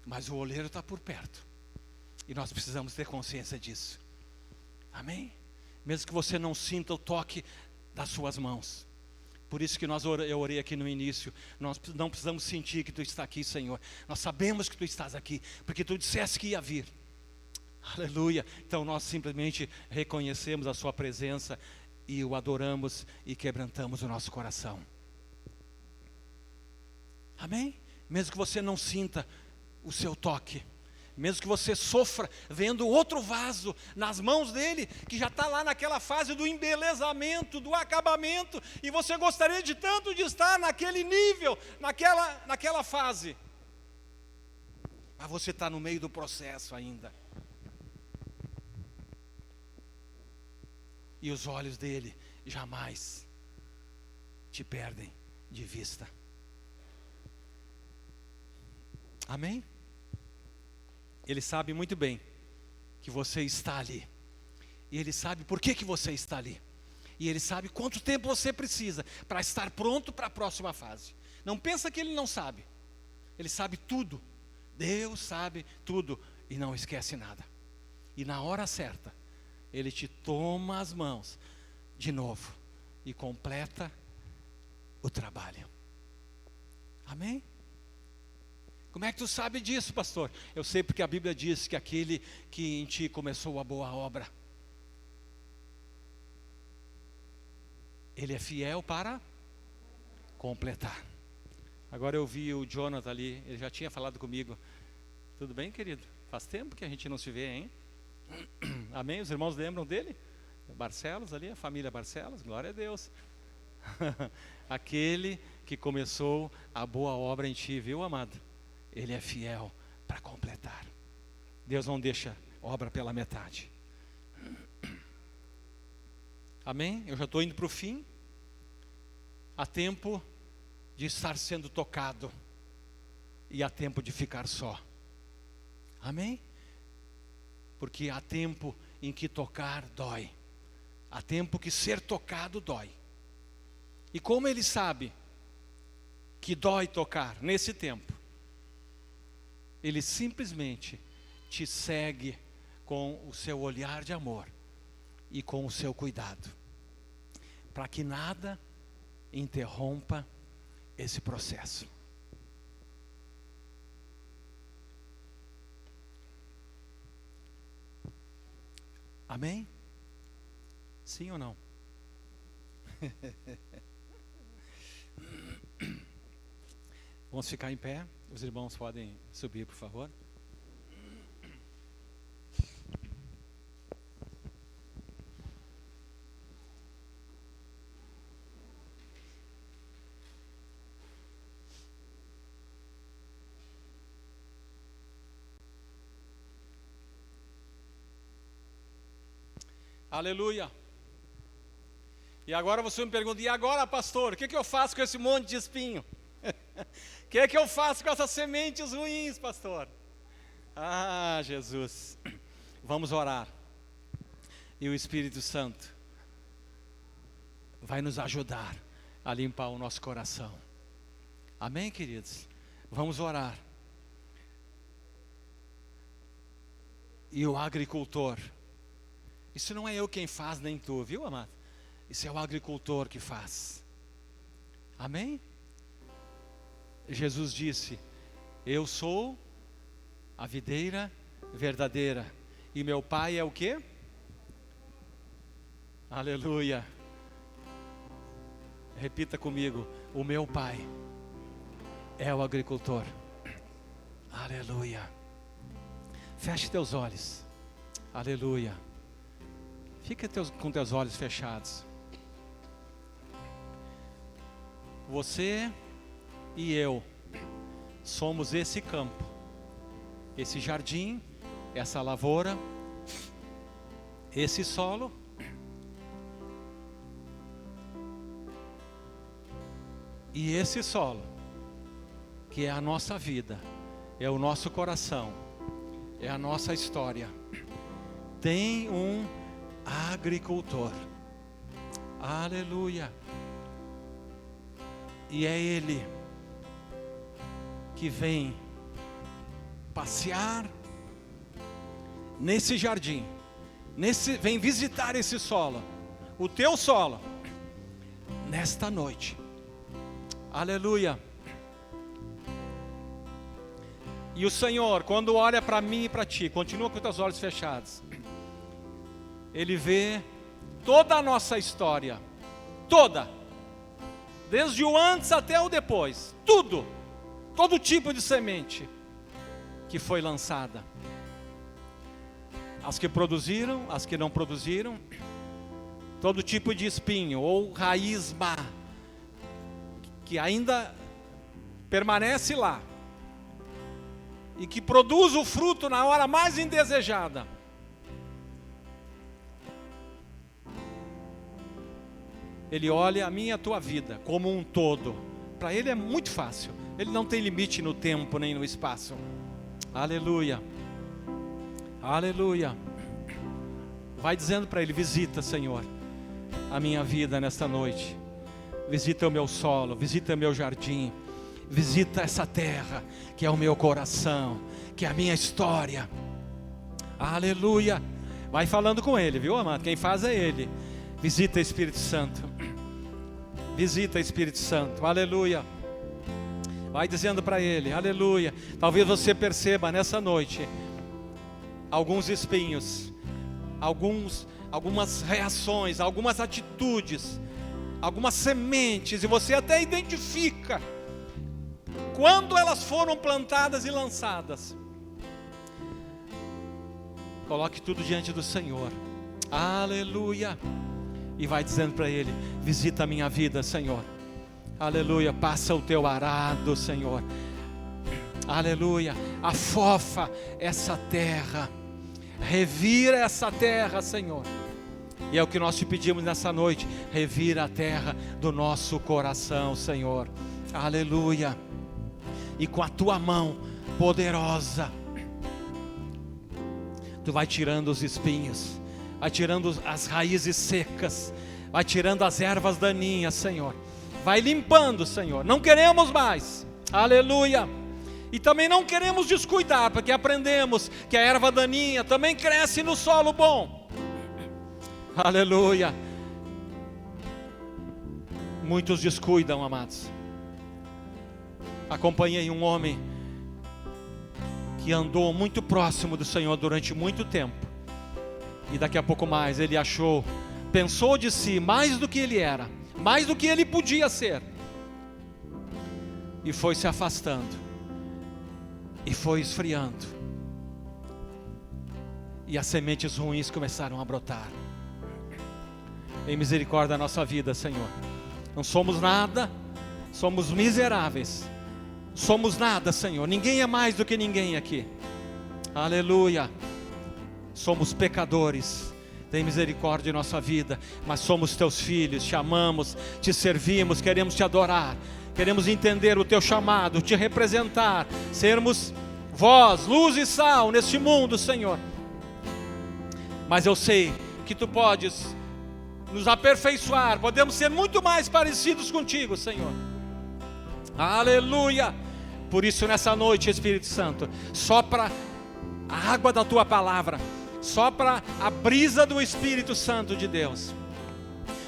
S2: Mas o oleiro está por perto, e nós precisamos ter consciência disso. Amém? Mesmo que você não sinta o toque das suas mãos. Por isso que eu orei aqui no início. Nós não precisamos sentir que Tu está aqui, Senhor. Nós sabemos que Tu estás aqui, porque Tu disseste que ia vir. Aleluia. Então nós simplesmente reconhecemos a Sua presença e o adoramos e quebrantamos o nosso coração. Amém? Mesmo que você não sinta o seu toque, mesmo que você sofra vendo outro vaso nas mãos dele, que já está lá naquela fase do embelezamento, do acabamento, e você gostaria de tanto de estar naquele nível, naquela fase, mas você está no meio do processo ainda, e os olhos dele jamais te perdem de vista. Amém? Ele sabe muito bem que você está ali. E Ele sabe por que você está ali. E Ele sabe quanto tempo você precisa para estar pronto para a próxima fase. Não pensa que Ele não sabe. Ele sabe tudo. Deus sabe tudo e não esquece nada. E na hora certa, Ele te toma as mãos de novo e completa o trabalho. Amém? Como é que tu sabe disso, pastor? Eu sei porque a Bíblia diz que aquele que em ti começou a boa obra, Ele é fiel para completar. Agora eu vi o Jonathan ali, ele já tinha falado comigo. Tudo bem, querido? Faz tempo que a gente não se vê, hein? Amém? Os irmãos lembram dele? Barcelos ali, a família Barcelos, glória a Deus. Aquele que começou a boa obra em ti, viu, amado? Ele é fiel para completar. Deus não deixa obra pela metade. Amém? Eu já estou indo para o fim. Há tempo de estar sendo tocado e há tempo de ficar só. Amém? Porque há tempo em que tocar dói. Há tempo que ser tocado dói. E como ele sabe que dói tocar nesse tempo, ele simplesmente te segue com o seu olhar de amor e com o seu cuidado, para que nada interrompa esse processo. Amém? Sim ou não? Vamos ficar em pé. Os irmãos podem subir, por favor. Aleluia. E agora você me pergunta, e agora, pastor, o que eu faço com esse monte de espinho? O que eu faço com essas sementes ruins, pastor? Ah, Jesus. Vamos orar. E o Espírito Santo vai nos ajudar a limpar o nosso coração. Amém, queridos? Vamos orar. E o agricultor, isso não é eu quem faz, nem tu, viu, amado? Isso é o agricultor que faz. Amém? Jesus disse, eu sou a videira verdadeira, e meu pai é o quê? Aleluia. Repita comigo, o meu pai é o agricultor. Aleluia. Feche teus olhos. Aleluia. Fica com teus olhos fechados. Você e eu somos esse campo, esse jardim, essa lavoura, esse solo. E esse solo, que é a nossa vida, é o nosso coração, é a nossa história, tem um agricultor. Aleluia. E é Ele que vem passear nesse jardim, vem visitar esse solo, o teu solo, nesta noite. Aleluia. E o Senhor, quando olha para mim e para ti, continua com os teus olhos fechados, Ele vê toda a nossa história, toda, desde o antes até o depois, tudo, todo tipo de semente que foi lançada, as que produziram, as que não produziram, todo tipo de espinho ou raiz má, que ainda permanece lá, e que produz o fruto na hora mais indesejada. Ele olha a minha e a tua vida como um todo. Para Ele é muito fácil. Ele não tem limite no tempo nem no espaço. Aleluia. Aleluia. Vai dizendo para Ele, visita, Senhor, a minha vida nesta noite. Visita o meu solo, visita o meu jardim. Visita essa terra, que é o meu coração, que é a minha história. Aleluia. Vai falando com Ele, viu, amado? Quem faz é Ele. Visita, Espírito Santo. Visita, Espírito Santo. Aleluia. Vai dizendo para Ele, aleluia. Talvez você perceba nessa noite alguns espinhos, algumas reações, algumas atitudes, algumas sementes, e você até identifica quando elas foram plantadas e lançadas. Coloque tudo diante do Senhor. Aleluia. E vai dizendo para Ele, visita a minha vida, Senhor. Aleluia, passa o teu arado, Senhor. Aleluia, afofa essa terra, revira essa terra, Senhor. E é o que nós te pedimos nessa noite: revira a terra do nosso coração, Senhor. Aleluia. E com a tua mão poderosa, tu vai tirando os espinhos, vai tirando as raízes secas, vai tirando as ervas daninhas, Senhor. Vai limpando, Senhor. Não queremos mais. Aleluia. E também não queremos descuidar, porque aprendemos que a erva daninha também cresce no solo bom. Aleluia. Muitos descuidam, amados. Acompanhei um homem que andou muito próximo do Senhor durante muito tempo, e daqui a pouco mais ele pensou de si mais do que ele era, mais do que ele podia ser, e foi se afastando, e foi esfriando, e as sementes ruins começaram a brotar. Em misericórdia da nossa vida, Senhor. Não somos nada, somos miseráveis, somos nada, Senhor. Ninguém é mais do que ninguém aqui. Aleluia. Somos pecadores. Tem misericórdia em nossa vida, mas somos teus filhos, te amamos, te servimos, queremos te adorar, queremos entender o teu chamado, te representar, sermos voz, luz e sal neste mundo, Senhor. Mas eu sei que tu podes nos aperfeiçoar, podemos ser muito mais parecidos contigo, Senhor. Aleluia. Por isso nessa noite, Espírito Santo, sopra a água da tua palavra, sopra a brisa do Espírito Santo de Deus,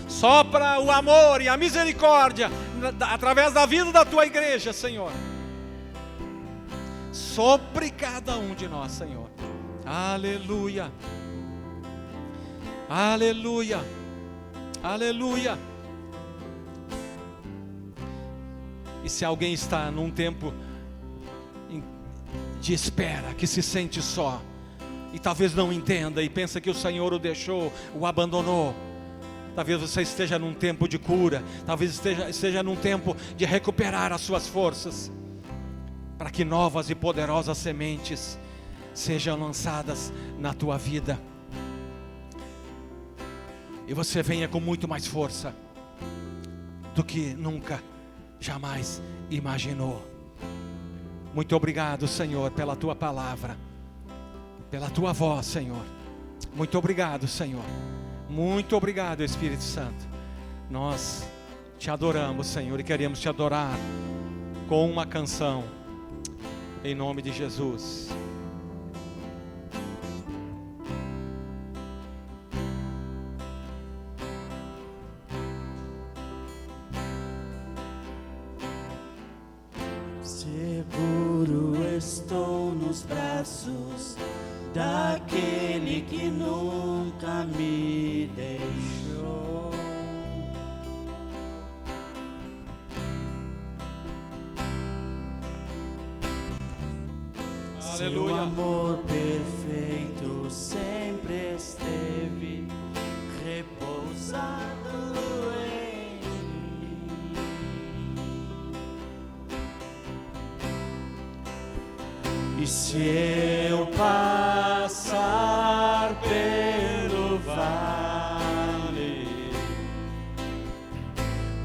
S2: sopra o amor e a misericórdia através da vida da tua igreja, Senhor, sobre cada um de nós, Senhor. Aleluia. Aleluia. Aleluia. E se alguém está num tempo de espera, que se sente só, e talvez não entenda, e pensa que o Senhor o deixou, o abandonou, talvez você esteja num tempo de cura, talvez esteja num tempo de recuperar as suas forças, para que novas e poderosas sementes sejam lançadas na tua vida, e você venha com muito mais força do que nunca, jamais imaginou. Muito obrigado, Senhor, pela tua palavra, pela tua voz, Senhor. Muito obrigado, Senhor. Muito obrigado, Espírito Santo. Nós te adoramos, Senhor, e queremos te adorar com uma canção, em nome de Jesus.
S1: Seguro estou nos braços daquele que nunca me deixou.
S2: Aleluia.
S1: Seu amor perfeito sempre esteve repousado em mim. E se eu passar pelo vale,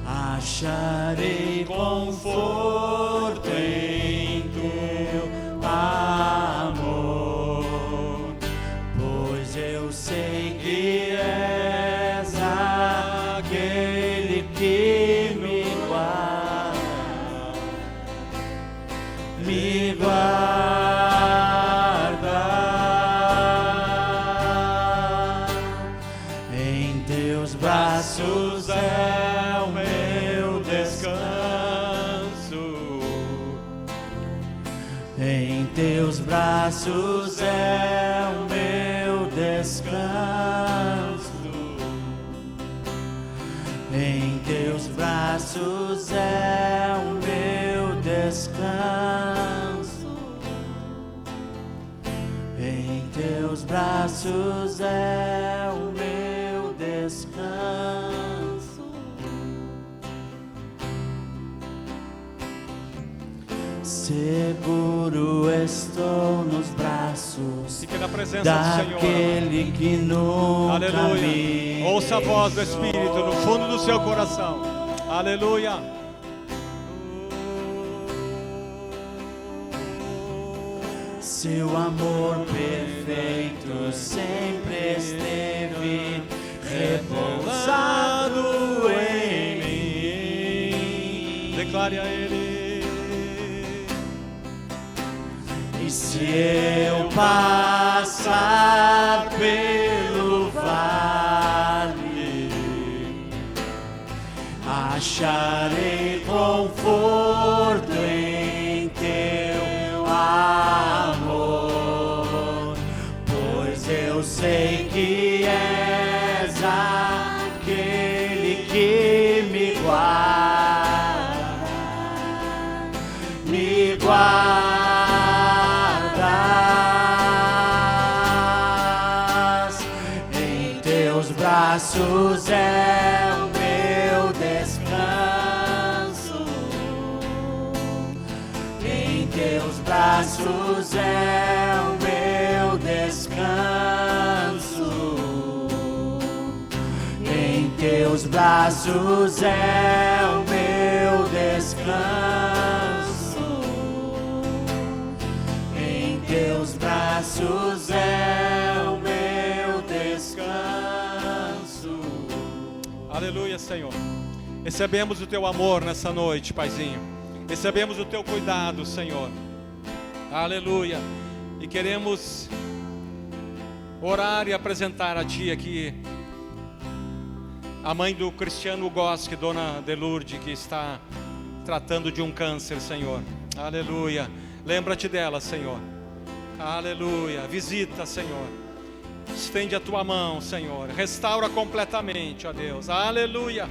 S1: acharei conforto em teu amor, pois eu sei que és aquele que me guarda, me guarda. Em teus braços é o meu descanso. Em teus braços é o meu descanso. Em teus braços é o meu descanso. Em teus braços é o meu descanso. Seguro estou nos braços braços
S2: Fique na presença do Senhor.
S1: daquele que nunca
S2: Aleluia.
S1: me
S2: Ouça a voz do Espírito no fundo do seu coração. Aleluia.
S1: Seu amor perfeito sempre esteve repousado em mim.
S2: Declare a Ele.
S1: E se eu passar pelo vale, acharei conforto em teu amor, pois eu sei que és aquele que me guardas. Em teus braços é o meu descanso. Em teus braços é o meu descanso. Em teus braços é o meu descanso. Em teus braços é o meu descanso.
S2: Aleluia, Senhor. Recebemos o teu amor nessa noite, Paizinho. Recebemos o teu cuidado, Senhor. Aleluia. E queremos orar e apresentar a Ti aqui a mãe do Cristiano Gosque, Dona Delurde, que está tratando de um câncer, Senhor. Aleluia. Lembra-te dela, Senhor. Aleluia. Visita, Senhor. Estende a tua mão, Senhor. Restaura completamente, ó Deus. Aleluia.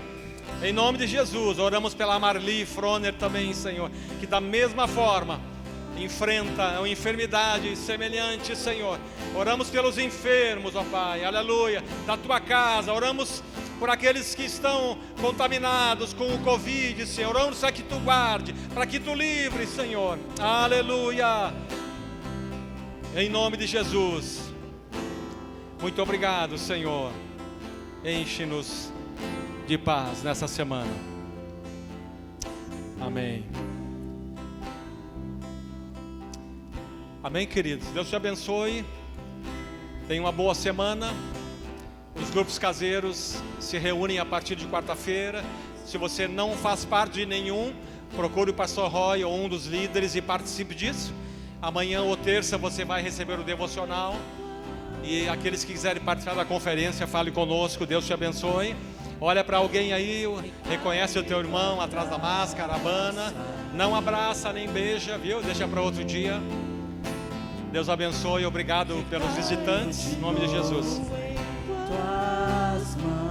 S2: Em nome de Jesus, oramos pela Marli Froner também, Senhor, que da mesma forma enfrenta uma enfermidade semelhante, Senhor. Oramos pelos enfermos, ó Pai, aleluia, da tua casa. Oramos por aqueles que estão contaminados com o Covid, Senhor. Oramos para que tu guarde, para que tu livre, Senhor. Aleluia. Em nome de Jesus. Muito obrigado, Senhor. Enche-nos de paz nessa semana. Amém. Amém, queridos. Deus te abençoe. Tenha uma boa semana. Os grupos caseiros se reúnem a partir de quarta-feira. Se você não faz parte de nenhum, procure o pastor Roy ou um dos líderes e participe disso. Amanhã ou terça você vai receber o devocional. E aqueles que quiserem participar da conferência, fale conosco. Deus te abençoe. Olha para alguém aí, reconhece o teu irmão atrás da máscara, abana. Não abraça nem beija, viu? Deixa para outro dia. Deus abençoe, obrigado pelos visitantes, em nome de Jesus.
S1: Tuas mãos.